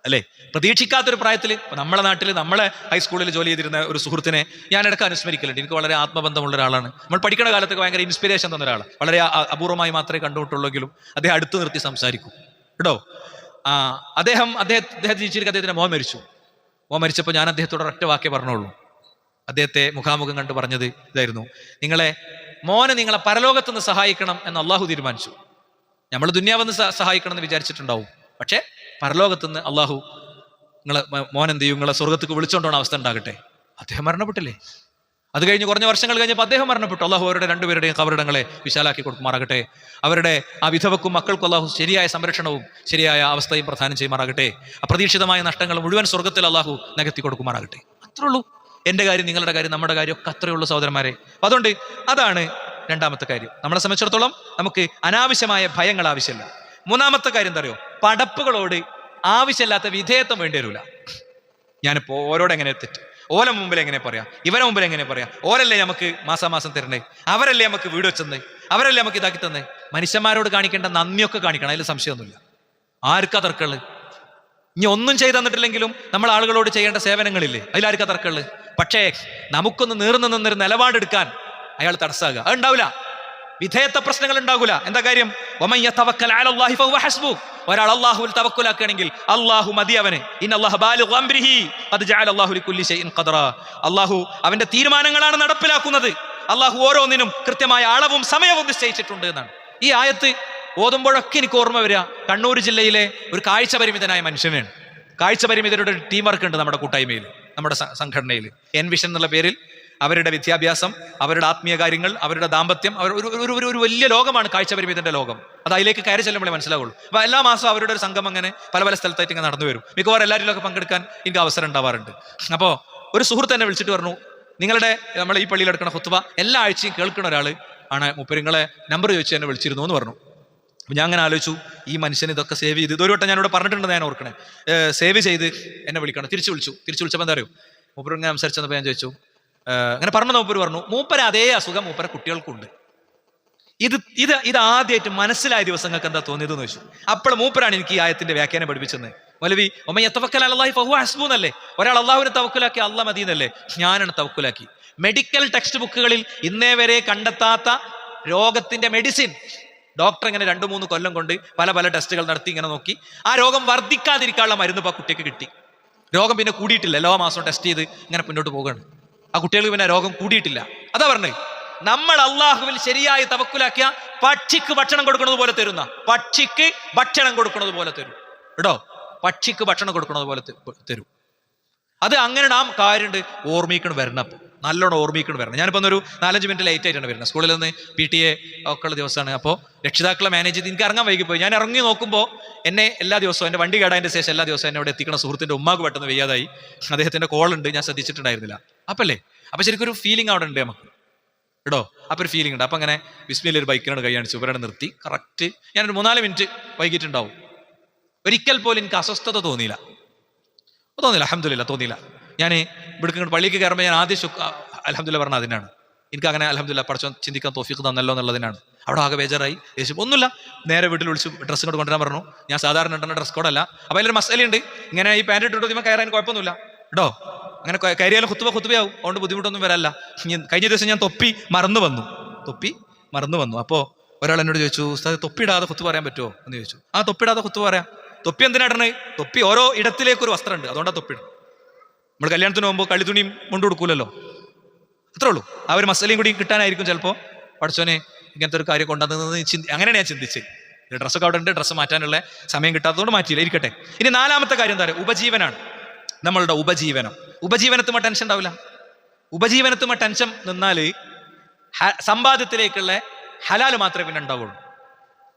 അല്ലേ? പ്രതീക്ഷിക്കാത്തൊരു പ്രായത്തിൽ നമ്മളെ നാട്ടിൽ നമ്മളെ ഹൈസ്കൂളിൽ ജോലി ചെയ്തിരുന്ന ഒരു സുഹൃത്തിനെ ഞാൻ ഇടയ്ക്ക് അനുസ്മരിക്കലുണ്ട്. എനിക്ക് വളരെ ആത്മബന്ധമുള്ള ഒരാളാണ്. നമ്മൾ പഠിക്കുന്ന കാലത്തൊക്കെ ഭയങ്കര ഇൻസ്പിരേഷൻ തന്ന ഒരാൾ. വളരെ അപൂർവമായി മാത്രമേ കണ്ടുമുട്ടുള്ളെങ്കിലും അദ്ദേഹം അടുത്ത് നിർത്തി സംസാരിക്കും കേട്ടോ. അദ്ദേഹത്തെ ജീവിച്ചിരിക്കും. അദ്ദേഹത്തിന്റെ മോൻ മരിച്ചപ്പോൾ ഞാൻ അദ്ദേഹത്തോട് ഒരൊറ്റ വാക്കേ പറഞ്ഞുള്ളൂ. അദ്ദേഹത്തെ മുഖാമുഖം കണ്ട് പറഞ്ഞത് ഇതായിരുന്നു: മോനെ നിങ്ങളെ പരലോകത്തുനിന്ന് സഹായിക്കണം എന്ന് അള്ളാഹു തീരുമാനിച്ചു. നമ്മൾ ദുന്യാവെന്ന് സഹായിക്കണം എന്ന് വിചാരിച്ചിട്ടുണ്ടാവും. പക്ഷേ പരലോകത്തുനിന്ന് അള്ളാഹു മോനെന്ത് ചെയ്യും, നിങ്ങളെ സ്വർഗത്തേക്ക് വിളിച്ചോണ്ടോണ അവസ്ഥ ഉണ്ടാകട്ടെ. അദ്ദേഹം മരണപ്പെട്ടില്ലേ? അത് കഴിഞ്ഞ് കുറഞ്ഞ വർഷങ്ങൾ കഴിഞ്ഞപ്പോൾ അദ്ദേഹം മരണപ്പെട്ടു. അള്ളാഹു അവരുടെ രണ്ടുപേരുടെയും കബറിടങ്ങളെ വിശാലാക്കി കൊടുക്കുമാറാകട്ടെ. അവരുടെ ആ വിധവക്കും മക്കൾക്കും അള്ളാഹു ശരിയായ സംരക്ഷണവും ശരിയായ അവസ്ഥയും പ്രദാനം ചെയ്യുമാറാകട്ടെ. അപ്രതീക്ഷിതമായ നഷ്ടങ്ങൾ മുഴുവൻ സ്വർഗത്തിൽ അള്ളാഹു നികത്തി കൊടുക്കുമാറാകട്ടെ. അത്രേ ഉള്ളൂ. എൻ്റെ കാര്യം, നിങ്ങളുടെ കാര്യം, നമ്മുടെ കാര്യം ഒക്കെ അത്രയേ ഉള്ളൂ സഹോദരന്മാരെ. അതുകൊണ്ട് അതാണ് രണ്ടാമത്തെ കാര്യം. നമ്മളെ സംബന്ധിച്ചിടത്തോളം നമുക്ക് അനാവശ്യമായ ഭയങ്ങൾ ആവശ്യമില്ല. മൂന്നാമത്തെ കാര്യം എന്താ അറിയോ? പടപ്പുകളോട് ആവശ്യമില്ലാത്ത വിധേയത്വം വേണ്ടി വരില്ല. ഞാനിപ്പോൾ ഓരോട് എങ്ങനെ തെറ്റ്, ഓല മുമ്പിൽ എങ്ങനെ പറയാം, ഇവരെ മുമ്പിൽ എങ്ങനെ പറയാം? ഓരല്ലേ നമുക്ക് മാസാമാസം തരണേ, അവരല്ലേ നമുക്ക് വീട് വെച്ചെന്നേ, അവരല്ലേ നമുക്ക് ഇതാക്കി തന്നേ. മനുഷ്യന്മാരോട് കാണിക്കേണ്ട നന്ദിയൊക്കെ കാണിക്കണം, അതിൽ സംശയമൊന്നുമില്ല. ആർക്കാ തർക്കമുള്ളത്? ഇനി ഒന്നും ചെയ്തു തന്നിട്ടില്ലെങ്കിലും നമ്മൾ ആളുകളോട് ചെയ്യേണ്ട സേവനങ്ങളില്ലേ, അതിലാർക്കാ തർക്കമുള്ളത്? പക്ഷേ നമുക്കൊന്ന് നീർന്നു നിന്നൊരു നിലപാടെടുക്കാൻ അയാൾ തടസ്സാകുക, അത് ഉണ്ടാവില്ല. വിധേയത്വ പ്രശ്നങ്ങൾ ഉണ്ടാകൂല. എന്താ കാര്യം? ഒരാൾ അള്ളാഹുവിൽ തവക്കുലാക്കുകയാണെങ്കിൽ അള്ളാഹു മതി അവന്. അള്ളാഹു അവന്റെ തീരുമാനങ്ങളാണ് നടപ്പിലാക്കുന്നത്. അള്ളാഹു ഓരോന്നിനും കൃത്യമായ അളവും സമയവും നിശ്ചയിച്ചിട്ടുണ്ട് എന്നാണ്. ഈ ആയത്ത് ഓതുമ്പോഴൊക്കെ എനിക്ക് ഓർമ്മ വരിക കണ്ണൂർ ജില്ലയിലെ ഒരു കാഴ്ച പരിമിതനായ മനുഷ്യനാണ്. കാഴ്ച പരിമിതരുടെ ഒരു ടീം വർക്ക് ഉണ്ട് നമ്മുടെ കൂട്ടായ്മയിൽ, നമ്മുടെ സംഘടനയിൽ. എൻവിഷൻ എന്നുള്ള പേരിൽ അവരുടെ വിദ്യാഭ്യാസം, അവരുടെ ആത്മീയ കാര്യങ്ങൾ, അവരുടെ ദാമ്പത്യം, ഒരു വലിയ ലോകമാണ് കാഴ്ച പരിമിതന്റെ ലോകം. അത് അതിലേക്ക് കയറി ചെല്ലുമ്പോഴേ മനസ്സിലാവുള്ളൂ. അപ്പൊ എല്ലാ മാസവും അവരുടെ ഒരു സംഘം അങ്ങനെ പല സ്ഥലത്തായിട്ട് ഇങ്ങനെ നടന്നു വരും. മിക്കവാറും എല്ലാവരിലൊക്കെ പങ്കെടുക്കാൻ എനിക്ക് അവസരം ഉണ്ടാവാറുണ്ട്. അപ്പോൾ ഒരു സുഹൃത്ത് എന്നെ വിളിച്ചിട്ട് പറഞ്ഞു, നമ്മൾ ഈ പള്ളിയിൽ എടുക്കുന്ന ഖുത്ബ എല്ലാ ആഴ്ചയും കേൾക്കുന്ന ഒരാൾ ആണ് മൂപ്പര്, നിങ്ങളെ നമ്പർ ചോദിച്ചു എന്നെ വിളിച്ചിരുന്നു എന്ന് പറഞ്ഞു. അപ്പം ഞാൻ അങ്ങനെ ആലോചിച്ചു, ഈ മനുഷ്യന് ഇതൊക്കെ സേവ് ചെയ്ത് ഇതൊരു വട്ടം ഞാനിവിടെ പറഞ്ഞിട്ടുണ്ടെന്ന് ഞാൻ ഓർക്കണേ, സേവ് ചെയ്ത് എന്നെ വിളിക്കണം. തിരിച്ചു വിളിച്ചപ്പോൾ എന്താ അറിയോ, മൂപ്പര് ഇങ്ങനെ സംസാരിച്ചപ്പോൾ ഞാൻ ചോദിച്ചു, അങ്ങനെ പറഞ്ഞു. മൂപ്പര് പറഞ്ഞു, മൂപ്പര് അതേ അസുഖം മൂപ്പരെ കുട്ടികൾക്കുണ്ട്. ഇത് ആദ്യമായിട്ട് മനസ്സിലായ ദിവസങ്ങൾക്ക് എന്താ തോന്നിയതെന്ന് ചോദിച്ചു. അപ്പോൾ മൂപ്പരാണ് എനിക്ക് ഈ ആയത്തിന്റെ വ്യാഖ്യാനം പഠിപ്പിച്ചത്. മൗലവി എന്നല്ലേ, ഒരാൾ അള്ളാഹുവിനെ തവക്കുലാക്കി അള്ളാഹ് മതി എന്നല്ലേ, ഞാനാണ് തവക്കുലാക്കി. മെഡിക്കൽ ടെക്സ്റ്റ് ബുക്കുകളിൽ ഇന്നേ വരെ കണ്ടെത്താത്ത രോഗത്തിന്റെ മെഡിസിൻ ഡോക്ടർ ഇങ്ങനെ 2-3 കൊല്ലം കൊണ്ട് പല ടെസ്റ്റുകൾ നടത്തി ഇങ്ങനെ നോക്കി ആ രോഗം വർദ്ധിക്കാതിരിക്കാനുള്ള മരുന്ന് ഇപ്പോൾ ആ കുട്ടിക്ക് കിട്ടി. രോഗം പിന്നെ കൂടിയിട്ടില്ല, എല്ലാ മാസവും ടെസ്റ്റ് ചെയ്ത് ഇങ്ങനെ മുന്നോട്ട് പോകുകയാണ്. ആ കുട്ടികൾക്ക് പിന്നെ രോഗം കൂടിയിട്ടില്ല. അതാ പറഞ്ഞത്, നമ്മൾ അള്ളാഹുവിൽ ശരിയായി തവക്കുലാക്കിയ പക്ഷിക്ക് ഭക്ഷണം കൊടുക്കുന്നത് പോലെ തരുന്ന, പക്ഷിക്ക് ഭക്ഷണം കൊടുക്കുന്നത് പോലെ തരും കേട്ടോ, പക്ഷിക്ക് ഭക്ഷണം കൊടുക്കുന്നത് പോലെ തരും. അത് അങ്ങനെ നാം കാര്യമുണ്ട് ഓർമ്മിക്കണം വരണം. അപ്പോൾ നല്ലോണം ഓർമ്മിക്കണം വരണം. ഞാനിപ്പോൾ ഒരു 4-5 മിനിറ്റ് ലേറ്റ് ആയിട്ടാണ് വരുന്നത്. സ്കൂളിൽ നിന്ന് PTA ഒക്കെ ഉള്ള ദിവസമാണ്. അപ്പോൾ രക്ഷിതാക്കളെ മാനേജ് ചെയ്ത് എനിക്ക് ഇറങ്ങാൻ വൈകിപ്പോയി. ഞാൻ ഇറങ്ങി നോക്കുമ്പോൾ എന്നെ എല്ലാ ദിവസവും എൻ്റെ വണ്ടി കേടായതിൻ്റെ ശേഷം എല്ലാ ദിവസവും എന്നെ അവിടെ എത്തിക്കണ സുഹൃത്തിൻ്റെ ഉമ്മാക്ക് പെട്ടെന്ന് വയ്യാതായി. അദ്ദേഹത്തിൻ്റെ കോളുണ്ട്, ഞാൻ ശ്രദ്ധിച്ചിട്ടുണ്ടായിരുന്നില്ല. അപ്പോൾ ശരിക്കും ഒരു ഫീലിംഗ് അവിടെ ഉണ്ട് നമുക്ക് കേട്ടോ. അപ്പോൾ ഒരു ഫീലിംഗ് ഉണ്ട്. അപ്പോൾ അങ്ങനെ ബിസ്മിയിൽ ഒരു ബൈക്കിനോട് കൈ കാണിച്ചു, ഇവരുടെ നിർത്തി. കറക്റ്റ് ഞാനൊരു 3-4 മിനിറ്റ് വൈകിട്ടുണ്ടാവും. ഒരിക്കൽ പോലും എനിക്ക് അസ്വസ്ഥത തോന്നിയില്ല. അൽഹംദുലില്ലാ തോന്നിയില്ല. ഞാൻ ഇവിടെ പള്ളിക്ക് കയറുമ്പോൾ ഞാൻ ആദ്യം അൽഹംദുലില്ലാ പറഞ്ഞ അതിനാണ്. എനിക്ക് അങ്ങനെ അൽഹംദുലില്ലാ പഠിച്ചോൻ ചിന്തിക്കാൻ തൗഫീഖ് തന്നല്ലോ എന്നുള്ളതിനാണ്. അവിടെ ആകെ ബേജാറായി, ദേഷ്യം ഒന്നുമില്ല. നേരെ വീട്ടിൽ വിളിച്ച് ഡ്രസ്സ് കൊണ്ട് കൊണ്ടുവരാൻ പറഞ്ഞു. ഞാൻ സാധാരണ ഇടുന്ന ഡ്രസ് കോഡല്ല. അപ്പോൾ അതിലൊരു മസാലയുണ്ട്, ഇങ്ങനെ ഈ പാൻറ് ഇട്ടിട്ട് കയറാൻ കുഴപ്പമൊന്നുമില്ല കേട്ടോ. അങ്ങനെ കയറിയാലും കുത്തുബയാവും, അതുകൊണ്ട് ബുദ്ധിമുട്ടൊന്നും വരല്ല. കഴിഞ്ഞ ദിവസം ഞാൻ തൊപ്പി മറന്നു വന്നു. അപ്പോൾ ഒരാൾ എന്നോട് ചോദിച്ചു, ഉസ്താദ് തൊപ്പി ഇടാതെ കുത്തു പറയാൻ പറ്റുമോ എന്ന് ചോദിച്ചു. ആ തൊപ്പി ഇടാതെ കുത്തു പറയാം. തൊപ്പി എന്തിനാ ഇടണേ? തൊപ്പി ഓരോ ഇടത്തിലേക്ക് ഒരു വസ്ത്രം ഉണ്ട്, അതുകൊണ്ടാണ് തൊപ്പി ഇടും. നമ്മൾ കല്യാണത്തിന് പോകുമ്പോൾ കള്ളിത്തുണിയും കൊണ്ടു കൊടുക്കൂലല്ലോ, അത്രേ ഉള്ളൂ. ആ ഒരു മസാലയും കൂടി കിട്ടാനായിരിക്കും ചിലപ്പോൾ പഠിച്ചോനെ ഇങ്ങനത്തെ ഒരു കാര്യം കൊണ്ടുവന്നത്. അങ്ങനെയാണ് ഞാൻ ചിന്തിച്ചത്. ഡ്രസ്സൊക്കെ അവിടെ ഉണ്ട്, ഡ്രസ്സ് മാറ്റാനുള്ള സമയം കിട്ടാത്തതുകൊണ്ട് മാറ്റിയില്ല, ഇരിക്കട്ടെ. ഇനി 4-മത്തെ കാര്യം എന്താ പറയുക? ഉപജീവനാണ്. നമ്മളുടെ ഉപജീവനത്തുമ്മ ടെൻഷൻ ഉണ്ടാവില്ല. ഉപജീവനത്തുമ്മ ടെൻഷൻ നിന്നാൽ സമ്പാദ്യത്തിലേക്കുള്ള ഹലാല് മാത്രമേ പിന്നെ ഉണ്ടാവുള്ളൂ.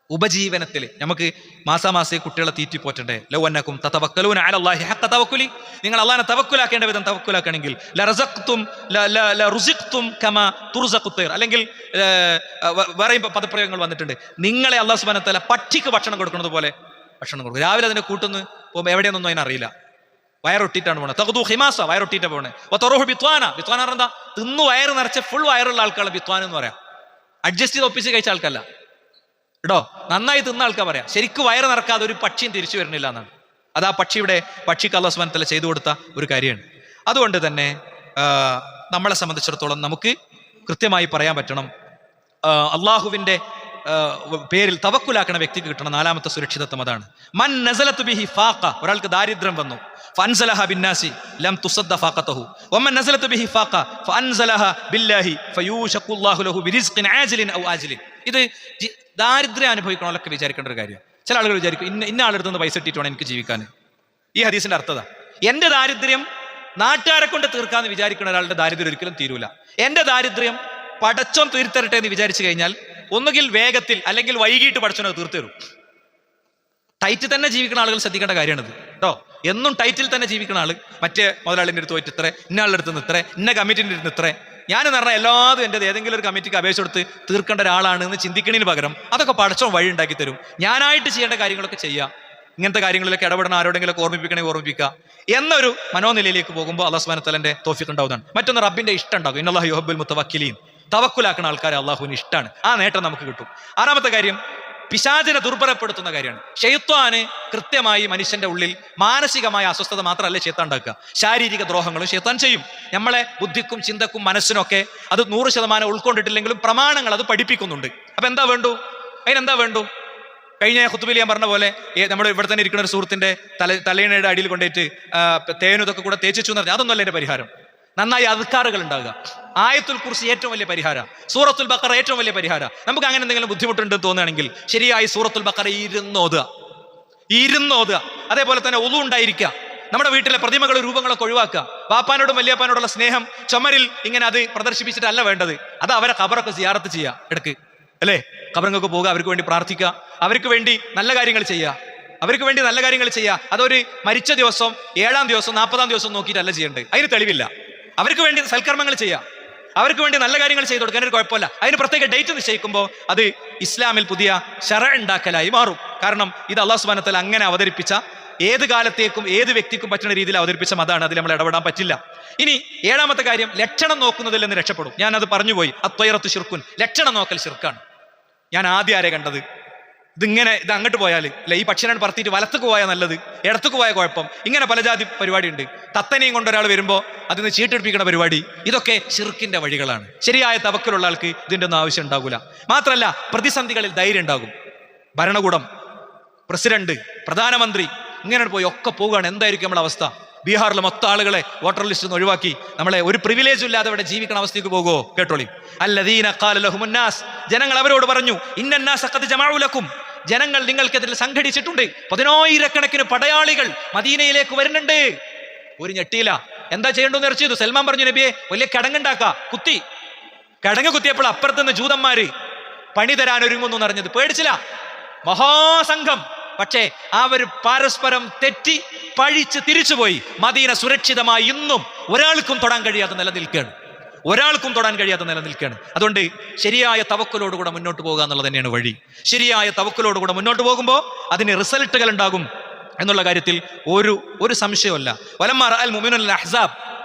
ഉപജീവനത്തിൽ നമുക്ക് മാസാമാസം കുട്ടികളെ തീറ്റി പോറ്റണ്ടേ? ലൗഅന്നകും തതവക്കലൂന അലല്ലാഹി ഹഖ തവക്കുലി, നിങ്ങൾ അല്ലാഹുവിനെ തവക്കുലാക്കേണ്ട വിധം തവക്കുലാക്കണമെങ്കിൽ ലറുസിഖ്തും കമാ തുർസഖു തൈർ, അല്ലെങ്കിൽ വേറെ പദപ്രയോഗങ്ങൾ വന്നിട്ടുണ്ട്. നിങ്ങളെ അല്ലാഹു സുബ്ഹാനഹു വ തആല പക്ഷിക്ക് ഭക്ഷണം കൊടുക്കുന്നത് പോലെ ഭക്ഷണം കൊടുക്കും. രാവിലെ അതിനെ കൂട്ടുന്നു പോകുമ്പോൾ എവിടെയൊന്നും അതിനറിയില്ല, വയറൊട്ടിട്ടാണ് പോണത്. തഖ്ദു ഹിമാസ, വയറൊട്ടിട്ടാണ് പോണേ. വതറൂഹു ബിത്വാന, ബിത്വാന എന്താ? തിന്നു വയറ് നിറച്ച ഫുൾ വയറുള്ള ആൾക്കാണ് ബിത്വാൻ എന്ന് പറയാം. അഡ്ജസ്റ്റ് ചെയ്ത് ഒപ്പിച്ച് കഴിച്ച ആൾക്കല്ല കേട്ടോ, നന്നായി തിന്ന ആൾക്കാർ പറയാം. ശരിക്കും വയറ് നിറക്കാതെ ഒരു പക്ഷിയും തിരിച്ചു വരുന്നില്ല എന്നാണ്. അത് ആ പക്ഷിക്ക് അല്ലാഹു സുബ്ഹാനഹു വ തആല ചെയ്തു കൊടുത്ത ഒരു കാര്യമാണ്. അതുകൊണ്ട് തന്നെ നമ്മളെ സംബന്ധിച്ചിടത്തോളം നമുക്ക് കൃത്യമായി പറയാൻ പറ്റണം, അള്ളാഹുവിന്റെ പേരിൽ തവക്കുലാക്കണ വ്യക്തിക്ക് കിട്ടണം 4-മത്തെ സുരക്ഷിതത്വം അതാണ്. മൻ നസലത്ത് ബിഹി ഫാഖ, ഒരാൾക്ക് ദാരിദ്ര്യം വന്നു, ഫൻസലഹ ബിന്നാസി ലം തുസദ്ദ ഫാഖതഹു വമൻ നസലത്ത് ബിഹി ഫാഖ ഫൻസലഹ ബില്ലാഹി ഫയൂശഖുല്ലാഹു ലഹു ബിറിസ്ഖിൻ ആജിലിൻ ഔ ആജിലിൻ. ഇത് ദാരിദ്ര്യം അനുഭവിക്കണമല്ലൊക്കെ വിചാരിക്കേണ്ട ഒരു കാര്യം. ചില ആളുകൾ വിചാരിക്കും ഇന്ന ആളെടുത്ത് നിന്ന് പൈസ ഇട്ടിട്ട് വേണം എനിക്ക് ജീവിക്കാൻ. ഈ ഹദീസിന്റെ അർത്ഥത, എന്റെ ദാരിദ്ര്യം നാട്ടുകാരെ കൊണ്ട് തീർക്കാന്ന് വിചാരിക്കുന്ന ഒരാളുടെ ദാരിദ്ര്യം ഒരിക്കലും തീരൂല. എന്റെ ദാരിദ്ര്യം പടച്ചോൻ തീർത്തരട്ടെ എന്ന് വിചാരിച്ചു കഴിഞ്ഞാൽ ഒന്നുകിൽ വേഗത്തിൽ അല്ലെങ്കിൽ വൈകിട്ട് പടച്ചോൻ അത് തീർത്തു തരും. ടൈറ്റിൽ തന്നെ ജീവിക്കുന്ന ആളുകൾ ശ്രദ്ധിക്കേണ്ട കാര്യമാണിത് കേട്ടോ. എന്നും ടൈറ്റിൽ തന്നെ ജീവിക്കുന്ന ആള് മറ്റേ മുതലാളിൻ്റെ അടുത്ത് പോയിട്ട് ഇത്ര, ഇന്ന ആളുടെ അടുത്ത് നിന്ന് ഇത്ര, ഇന്ന കമ്മിറ്റിൻ്റെ അടുത്ത് ഇത്ര, ഞാനെന്ന് പറഞ്ഞാൽ എല്ലാതും എൻ്റെ ഏതെങ്കിലും ഒരു കമ്മിറ്റിക്ക് അപേക്ഷ കൊടുത്ത് തീർക്കേണ്ട ഒരാളാണ് എന്ന് ചിന്തിക്കണതിന് പകരം അതൊക്കെ പടച്ചോൻ വഴി ഉണ്ടാക്കി തരും. ഞാനായിട്ട് ചെയ്യേണ്ട കാര്യങ്ങളൊക്കെ ചെയ്യാം. ഇങ്ങനത്തെ കാര്യങ്ങളിലൊക്കെ ഇടപെടണം, ആരോടെങ്കിലൊക്കെ ഓർമ്മിപ്പിക്കുക എന്നൊരു മനോനിലയിലേക്ക് പോകുമ്പോൾ അല്ലാഹു സുബ്ഹാനഹു വ തആലയുടെ തൗഫീഖ് ഉണ്ടാവുന്നതാണ്. മറ്റൊന്ന് റബ്ബിന്റെ ഇഷ്ടം ഉണ്ടാകും. ഇന്നല്ലാഹു യുഹിബ്ബുൽ മുതവക്കിലീൻ. തവക്കുലാക്കുന്ന ആൾക്കാരെ അള്ളാഹുവിന് ഇഷ്ടമാണ്. ആ നേട്ടം നമുക്ക് കിട്ടും. ആറാമത്തെ കാര്യം പിശാചിനെ ദുർബലപ്പെടുത്തുന്ന കാര്യമാണ്. ശൈത്വാന് കൃത്യമായി മനുഷ്യന്റെ ഉള്ളിൽ മാനസികമായ അസ്വസ്ഥത മാത്രമല്ല ശൈത്താൻ ഉണ്ടാക്കുക, ശാരീരിക ദ്രോഹങ്ങളും ശൈത്താൻ ചെയ്യും. നമ്മളെ ബുദ്ധിക്കും ചിന്തക്കും മനസ്സിനൊക്കെ അത് 100% ഉൾക്കൊണ്ടിട്ടില്ലെങ്കിലും പ്രമാണങ്ങൾ അത് പഠിപ്പിക്കുന്നുണ്ട്. അപ്പൊ എന്താ വേണ്ടു? കഴിഞ്ഞ ഖുതുബിൽ ഞാൻ പറഞ്ഞ പോലെ നമ്മുടെ ഇവിടെ തന്നെ ഇരിക്കുന്ന ഒരു സുഹൃത്തിന്റെ തലയിണയുടെ അടിയിൽ കൊണ്ടേറ്റ് തേനുതൊക്കെ കൂടെ തേച്ചു എന്ന് പറഞ്ഞാൽ അതൊന്നുമല്ല എന്റെ പരിഹാരം. നന്നായി അദ്കാറുകൾ ഉണ്ടാകുക. ആയത്തുൽ കുർസി ഏറ്റവും വലിയ പരിഹാരം, സൂറത്തുൽ ബഖറ ഏറ്റവും വലിയ പരിഹാരം. നമുക്ക് അങ്ങനെ എന്തെങ്കിലും ബുദ്ധിമുട്ടുണ്ടെന്ന് തോന്നുകയാണെങ്കിൽ ശരിയായി സൂറത്തുൽ ബഖറ ഇരുന്നോതുക. അതേപോലെ തന്നെ ഒളു ഉണ്ടായിരിക്കുക. നമ്മുടെ വീട്ടിലെ പ്രതിമകളും രൂപങ്ങളൊക്കെ ഒഴിവാക്കുക. വാപ്പാനോടും വല്യാപ്പാനോടുള്ള സ്നേഹം ചുമരിൽ ഇങ്ങനെ അത് പ്രദർശിപ്പിച്ചിട്ടല്ല വേണ്ടത്. അത് അവരെ ഖബറൊക്കെ സിയാറത്ത് ചെയ്യുക, ഇടക്ക് അല്ലേ, ഖബറിങ്ങൾക്ക് പോകുക, അവർക്ക് വേണ്ടി പ്രാർത്ഥിക്കുക, അവർക്ക് വേണ്ടി നല്ല കാര്യങ്ങൾ ചെയ്യുക. അതൊരു മരിച്ച ദിവസം 7-ാം ദിവസം 40-ാം ദിവസം നോക്കിയിട്ടല്ല ചെയ്യേണ്ടത്. അതിന് തെളിവില്ല. അവർക്ക് വേണ്ടി സൽക്കർമ്മങ്ങൾ ചെയ്യുക, അവർക്ക് വേണ്ടി നല്ല കാര്യങ്ങൾ ചെയ്തു കൊടുക്കാൻ ഒരു കുഴപ്പമില്ല. അതിന് പ്രത്യേക ഡേറ്റ് നിശ്ചയിക്കുമ്പോൾ അത് ഇസ്ലാമിൽ പുതിയ ശറഅ ഉണ്ടാക്കലായി മാറും. കാരണം ഇത് അല്ലാഹു സുബ്ഹാനഹു വ തആല അങ്ങനെ അവതരിപ്പിച്ച, ഏത് കാലത്തേക്കും ഏത് വ്യക്തിക്കും പറ്റുന്ന രീതിയിൽ അവതരിപ്പിച്ച മതമാണ്. അതിൽ നമ്മൾ ഇടപെടാൻ പറ്റില്ല. ഇനി 7ാമത്തെ കാര്യം, ലക്ഷണം നോക്കുന്നതിൽ നിന്ന് രക്ഷപ്പെടും. ഞാനത് പറഞ്ഞുപോയി. അത്വയറത്ത് ശിർക്കുൻ, ലക്ഷണം നോക്കൽ ശിർക്കാണ്. ഞാൻ ആദ്യം ആരെ കണ്ടത്, ഇത് അങ്ങോട്ട് പോയാൽ അല്ല, ഈ പക്ഷിനാണ് പറത്തിയിട്ട് വലത്തേക്ക് പോയാൽ നല്ലത്, ഇടത്തേക്ക് പോയാൽ കുഴപ്പം, ഇങ്ങനെ പല ജാതി പരിപാടി ഉണ്ട്. തത്തനെയും കൊണ്ട് ഒരാൾ വരുമ്പോൾ അതിന് ചീട്ടെടുപ്പിക്കുന്ന പരിപാടി, ഇതൊക്കെ ശിർക്കിന്റെ വഴികളാണ്. ശരിയായ തവക്കലുള്ള ആൾക്ക് ഇതിൻ്റെ ഒന്നും ആവശ്യം ഉണ്ടാകില്ല. മാത്രമല്ല പ്രതിസന്ധികളിൽ ധൈര്യം ഉണ്ടാകും. ഭരണകൂടം, പ്രസിഡന്റ്, പ്രധാനമന്ത്രി ഇങ്ങനെ പോയി ഒക്കെ പോവുകയാണ്. എന്തായിരിക്കും നമ്മുടെ അവസ്ഥ? ബീഹാറിലെ മൊത്തം ആളുകളെ വോട്ടർ ലിസ്റ്റിൽ നിന്ന് ഒഴിവാക്കി നമ്മളെ ഒരു പ്രിവിലേജും ഇല്ലാതെ ഇവിടെ ജീവിക്കുന്ന അവസ്ഥയ്ക്ക് പോകുമോ? കേട്ടോളി. അല്ലദീന ഖാല ലഹുമുന്നാസ്, ജനങ്ങൾ അവരോട് പറഞ്ഞു, ഇന്നന്നാസ ഖദ് ജമഉ ലക്കും, ജനങ്ങൾ നിങ്ങൾക്കെതിരെ സംഘടിച്ചിട്ടുണ്ട്. 10,000-കണക്കിന് പടയാളികൾ മദീനയിലേക്ക് വരുന്നുണ്ട്. ഒരു ഞെട്ടിയില്ല. എന്താ ചെയ്യേണ്ടെന്ന് ഇറച്ചു ചെയ്തു. സൽമാൻ പറഞ്ഞു, നബിയെ വലിയ കിടങ്ങ് കുത്തിയപ്പോൾ അപ്പുറത്തുനിന്ന് ജൂതന്മാര് പണി തരാൻ ഒരുങ്ങുന്നു എന്നറിഞ്ഞത് പേടിച്ചില്ല. മഹാസംഘം. പക്ഷേ അവർ പരസ്പരം തെറ്റി പഴിച്ച് തിരിച്ചുപോയി. മദീന സുരക്ഷിതമായി ഇന്നും ഒരാൾക്കും തൊടാൻ കഴിയാതെ നിലനിൽക്കുകയാണ്. അതുകൊണ്ട് ശരിയായ തവക്കുലോടുകൂടെ മുന്നോട്ട് പോകുക എന്നുള്ളത് തന്നെയാണ് വഴി. ശരിയായ തവക്കുലോടുകൂടെ മുന്നോട്ട് പോകുമ്പോൾ അതിന് റിസൾട്ടുകൾ ഉണ്ടാകും എന്നുള്ള കാര്യത്തിൽ ഒരു സംശയമല്ല. വലമ്മാ റഅൽ മുഅ്മിനൂന അഹ്സാബ്,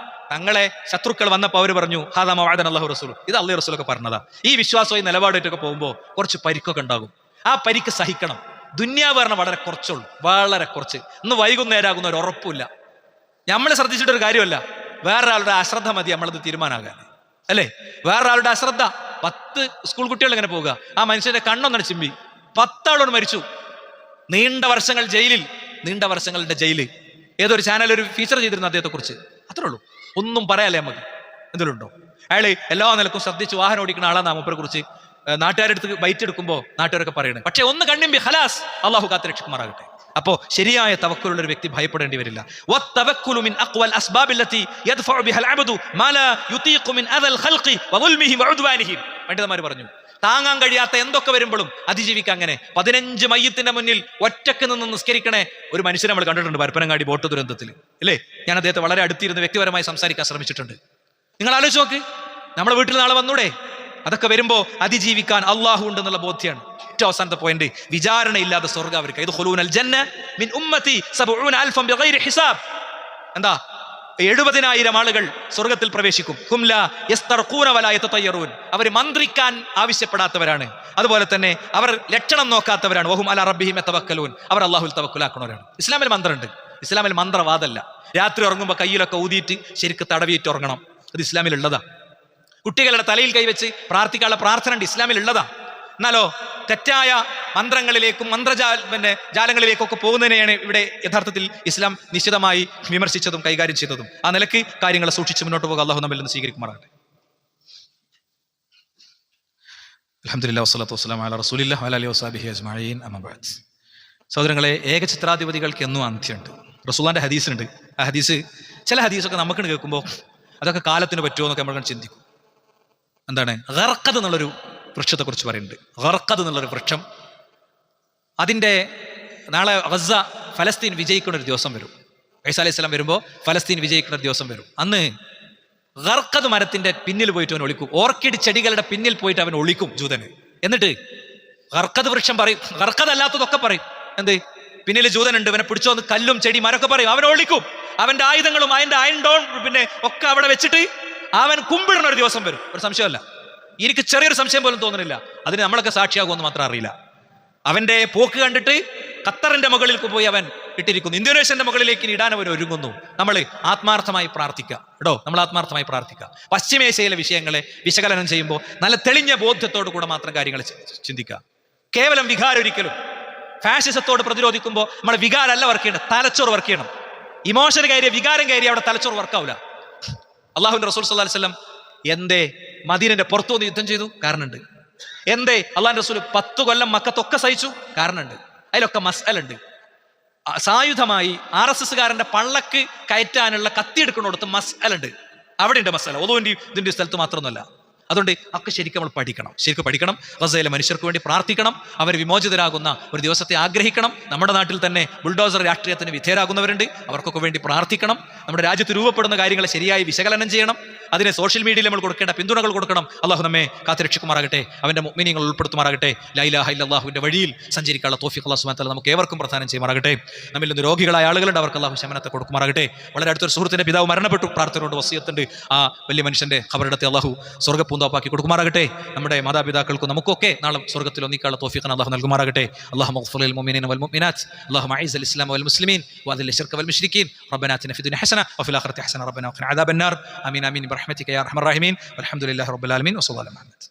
തങ്ങളെ ശത്രുക്കൾ വന്നപ്പോൾ അവർ പറഞ്ഞു, ഹാദാ മാ വഅദന അല്ലാഹു റസൂലു, ഇത് അല്ലാഹു റസൂലൊക്കെ പറഞ്ഞതാ. ഈ വിശ്വാസമായി നിലപാടായിട്ടൊക്കെ പോകുമ്പോൾ കുറച്ച് പരിക്കൊക്കെ ഉണ്ടാകും. ആ പരിക്ക് സഹിക്കണം. ദുന്യാവ് പറഞ്ഞാൽ വളരെ കുറച്ച്. ഇന്ന് വൈകുന്നേരമാകുന്ന ഒരു ഉറപ്പില്ല. നമ്മൾ ശ്രദ്ധിച്ചിട്ടൊരു കാര്യമല്ല, വേറൊരാളുടെ അശ്രദ്ധ മതി നമ്മളത് തീരുമാനമാകാൻ, അല്ലേ? വേറൊരാളുടെ അശ്രദ്ധ. 10 സ്കൂൾ കുട്ടികൾ ഇങ്ങനെ പോവുക, ആ മനുഷ്യന്റെ കണ്ണൊന്നാണ് ചിമ്പി, 10 ആളോട് മരിച്ചു. നീണ്ട വർഷങ്ങളുടെ ജയില്. ഏതൊരു ചാനൽ ഒരു ഫീച്ചർ ചെയ്തിരുന്നു അദ്ദേഹത്തെ കുറിച്ച്. അത്രേ ഉള്ളൂ. ഒന്നും പറയാല്ലേ നമുക്ക്. എന്തെങ്കിലും ഉണ്ടോ? അയാൾ എല്ലാ നിലക്കും ശ്രദ്ധിച്ച് വാഹനം ഓടിക്കുന്ന ആളാണ്. മൂപ്പരെ കുറിച്ച് നാട്ടുകാരെടുത്ത് ബൈറ്റ് എടുക്കുമ്പോൾ നാട്ടുകാരൊക്കെ പറയണേ. പക്ഷെ ഒന്ന് കണ്ണിമ്പി ഖലാസ്, അള്ളാഹു കാത്ത് രക്ഷകുമാറാകട്ടെ. അപ്പോ ശരിയായ തവക്കുലുള്ള ഒരു വ്യക്തി ഭയപ്പെടേണ്ടി വരില്ല. പണ്ഡിതന്മാർ പറഞ്ഞു, താങ്ങാൻ കഴിയാത്ത എന്തൊക്കെ വരുമ്പോഴും അതിജീവിക്കുക. അങ്ങനെ 15 മയ്യത്തിന്റെ മുന്നിൽ ഒറ്റക്ക് നിന്ന് നിസ്കരിക്കണേ ഒരു മനുഷ്യനെ നമ്മൾ കണ്ടിട്ടുണ്ട് പരപ്പനങ്ങാടി ബോട്ട് ദുരന്തത്തിൽ, അല്ലേ? ഞാൻ അദ്ദേഹത്തെ വളരെ അടുത്തിരുന്ന് വ്യക്തിപരമായി സംസാരിക്കാൻ ശ്രമിച്ചിട്ടുണ്ട്. നിങ്ങൾ ആലോചിച്ച് നോക്ക്, നമ്മളെ വീട്ടിൽ നാളെ വന്നൂടെ? അതൊക്കെ വരുമ്പോ അതിജീവിക്കാൻ അള്ളാഹു ഉണ്ട് എന്നുള്ള ബോധ്യമാണ്. ഏറ്റവും അവസാനത്തെ പോയിന്റ്, വിചാരണയില്ലാതെ സ്വർഗ്ഗം അവർക്ക്. എന്താ? 70,000 ആളുകൾ സ്വർഗത്തിൽ പ്രവേശിക്കും. അവർ മന്ത്രിക്കാൻ ആവശ്യപ്പെടാത്തവരാണ്. അതുപോലെ തന്നെ അവർ ലക്ഷണം നോക്കാത്തവരാണ്. വഹും അലാ റബ്ബിഹിം യതവക്കലൂൻ, അവർ അള്ളാഹുൽ തവക്കുലാക്കുന്നവരാണ്. ഇസ്ലാമിൽ മന്ത്രമുണ്ട്. ഇസ്ലാമിൽ മന്ത്രവാദമല്ല. രാത്രി ഉറങ്ങുമ്പോൾ കയ്യിലൊക്കെ ഊതിയിട്ട് ശരിക്ക് തടവിയിട്ട് ഉറങ്ങണം. അത് ഇസ്ലാമിൽ ഉള്ളതാ. കുട്ടികളുടെ തലയിൽ കൈവച്ച് പ്രാർത്ഥിക്കാനുള്ള പ്രാർത്ഥന ഉണ്ട്, ഇസ്ലാമിൽ ഉള്ളതാ. എന്നാലോ തെറ്റായ മന്ത്രങ്ങളിലേക്കും ജാലങ്ങളിലേക്കൊക്കെ പോകുന്നതിനെയാണ് ഇവിടെ യഥാർത്ഥത്തിൽ ഇസ്ലാം നിശ്ചിതമായി വിമർശിച്ചതും കൈകാര്യം ചെയ്തതും. ആ നിലക്ക് കാര്യങ്ങളെ സൂക്ഷിച്ച് മുന്നോട്ട് പോകുക. അല്ലാഹു നമ്മിൽ നിന്ന് സ്വീകരിക്കുമാറാകട്ടെ. അൽഹംദുലില്ലാഹി വസ്സലാത്തു വസ്സലാമു അലാ റസൂലില്ലാഹി വഅലാ ആലിഹി വസഹ്ബിഹി അജ്മഈൻ. അമ്മാ ബഅദ്. സഹോദരങ്ങളെ, ഏകചിത്രാധിപതികൾക്ക് എന്നും അന്ത്യമുണ്ട്. റസൂലുള്ളാഹിന്റെ ഹദീസുണ്ട്. ആ ഹദീസ്, ചില ഹദീസൊക്കെ നമുക്ക് കേൾക്കുമ്പോൾ അതൊക്കെ കാലത്തിന് പറ്റുമോ എന്നൊക്കെ നമ്മൾ ചിന്തിക്കും. എന്താണ്? ഗർഖദ് എന്നുള്ളൊരു വൃക്ഷത്തെ കുറിച്ച് പറയുന്നുണ്ട്. ഗർഖദ് എന്നുള്ളൊരു വൃക്ഷം, അതിൻ്റെ നാളെ ഗസ ഫലസ്തീൻ വിജയിക്കുന്ന ഒരു ദിവസം വരും. ഈസാ അലൈഹി സ്വലാം വരുമ്പോൾ ഫലസ്തീൻ വിജയിക്കുന്ന ഒരു ദിവസം വരും. അന്ന് ഗർഖദ് മരത്തിന്റെ പിന്നിൽ പോയിട്ട് അവൻ ഒളിക്കും. ഓർക്കിഡ് ചെടികളുടെ പിന്നിൽ പോയിട്ട് അവൻ ഒളിക്കും ജൂതന്. എന്നിട്ട് ഗർഖദ് വൃക്ഷം പറയും, ഗർഖദ് അല്ലാത്തതൊക്കെ പറയും. എന്ത്? പിന്നിൽ ജൂതനുണ്ട്, ഇവനെ പിടിച്ചോന്ന് കല്ലും ചെടി മരൊക്കെ പറയും, അവനെ ഒളിക്കും. അവന്റെ ആയുധങ്ങളും അതിന്റെ അയൺ ഡോൺ പിന്നെ ഒക്കെ അവിടെ വെച്ചിട്ട് അവൻ കുമ്പിടുന്ന ഒരു ദിവസം വരും. ഒരു സംശയമല്ല, എനിക്ക് ചെറിയൊരു സംശയം പോലും തോന്നുന്നില്ല. അതിന് നമ്മളൊക്കെ സാക്ഷിയാകുമെന്ന് മാത്രം അറിയില്ല. അവന്റെ പോക്ക് കണ്ടിട്ട് ഖത്തറിന്റെ മുകളിലേക്ക് പോയി അവൻ ഇട്ടിരിക്കുന്നു, ഇന്തോനേഷ്യന്റെ മുകളിലേക്ക് ഇടാൻ അവർ ഒരുങ്ങുന്നു. നമ്മൾ ആത്മാർത്ഥമായി പ്രാർത്ഥിക്കുക കേട്ടോ, നമ്മൾ ആത്മാർത്ഥമായി പ്രാർത്ഥിക്കുക. പശ്ചിമേഷ്യയിലെ വിഷയങ്ങളെ വിശകലനം ചെയ്യുമ്പോൾ നല്ല തെളിഞ്ഞ ബോധ്യത്തോടു കൂടെ മാത്രം കാര്യങ്ങൾ ചിന്തിക്കുക. കേവലം വികാരം ഒരിക്കലും ഫാഷിസത്തോട് പ്രതിരോധിക്കുമ്പോൾ നമ്മൾ വികാരമല്ല വർക്ക് ചെയ്യണം, തലച്ചോറ് വർക്ക് ചെയ്യണം. ഇമോഷൻ കയറിയ വികാരം കയറിയ അവിടെ തലച്ചോറ് വർക്കാവില്ല. അള്ളാഹുവിന്റെ റസൂൽ സല്ലല്ലാഹു അലൈഹി വസല്ലം എന്തേ മദീനന്റെ പുറത്തു വന്ന് യുദ്ധം ചെയ്തു? കാരണമുണ്ട്. എന്തേ അള്ളാഹുവിന്റെ റസൂൽ 10 കൊല്ലം മക്കത്തൊക്കെ സഹിച്ചു? കാരണമുണ്ട്. അതിലൊക്കെ മസ്അലുണ്ട്. സായുധമായി RSSകാരന്റെ പള്ളക്ക് കയറ്റാനുള്ള കത്തി എടുക്കണോടത്ത് മസ്അലുണ്ട്. അവിടെ ഉണ്ട് മസ്അല. ഒതുവിന്റെ ഇതിന്റെ സ്ഥലത്ത് മാത്രമൊന്നുമല്ല. അതുകൊണ്ട് ഒക്കെ ശരിക്കും നമ്മൾ പഠിക്കണം, ശരിക്കും പഠിക്കണം. ഗസയിലെ മനുഷ്യർക്ക് വേണ്ടി പ്രാർത്ഥിക്കണം, അവർ വിമോചിതരാകുന്ന ഒരു ദിവസത്തെ ആഗ്രഹിക്കണം. നമ്മുടെ നാട്ടിൽ തന്നെ ബുൾഡോസർ രാഷ്ട്രീയത്തിന് വിധേയരാകുന്നവരുണ്ട്, അവർക്കൊക്കെ വേണ്ടി പ്രാർത്ഥിക്കണം. നമ്മുടെ രാജ്യത്ത് രൂപപ്പെടുന്ന കാര്യങ്ങളെ ശരിയായി വിശകലനം ചെയ്യണം. അതിന് സോഷ്യൽ മീഡിയയിൽ നമ്മൾ കൊടുക്കേണ്ട പിന്തുണകൾ കൊടുക്കണം. അള്ളാഹു നമ്മെ കാത്തുരക്ഷിക്കുമാറാകട്ടെ, അവന്റെ മുഅ്മിനീങ്ങൾ ഉൾപ്പെടുത്തുമാറാകട്ടെ. ലാ ഇലാഹ ഇല്ലല്ലാഹുവിന്റെ വഴിയിൽ സഞ്ചരിക്കാനുള്ള തൗഫീഖ് അല്ലാഹു സുബ്ഹാനഹു വ തആല നമുക്ക് ഏവർക്കും പ്രദാനം ചെയ്യുമാറാകട്ടെ. നമ്മിൽ നിന്ന് രോഗികളായ ആളുകളുണ്ട്, അവർക്ക് അള്ളാഹു ശമനത്തെ കൊടുക്കുമാറാകട്ടെ. വളരെ അടുത്തൊരു സുഹൃത്തിന്റെ പിതാവ് മരണപ്പെട്ടു, പ്രാർത്ഥനയോട് വസിയത്തുണ്ട്. ആ വലിയ മനുഷ്യന്റെ ഖബറിടത്തെ അള്ളാഹു സ്വർഗ്ഗപ്പൂന്തോപ്പാക്കി കൊടുക്കുമാറാകട്ടെ. നമ്മുടെ മാതാപിതാക്കൾക്കും നമുക്കൊക്കെ നാളെ സ്വർഗ്ഗത്തിൽ ഒന്നിക്കാനുള്ള തൗഫീഖ് അള്ളാഹു നൽകുമാറാകട്ടെ. അല്ലാഹുമ്മ ഗ്ഫിർ ലിൽ മുഅ്മിനീന വൽ മുഅ്മിനാത്ത്, അല്ലാഹുമ്മ അഇസ്സൽ ഇസ്ലാമ വൽ മുസ്ലിമീൻ വഅദിൽ ശിർക വൽ മുശ്രിക്കീൻ, റബ്ബനാ ആതിനാ ഫിദ് ദുനിയ ഹസന വഫിൽ ആഖിറതി ഹസന റബ്ബനാ വഖിനാ അദാബന്നാർ. ആമീൻ ആമീൻ ബിറഹ്മതിക യാ അർഹമർ റഹീമീൻ. വൽഹംദുലില്ലാഹി റബ്ബിൽ ആലമീൻ വസല്ലല്ലാഹു അലൈഹി വസല്ലം.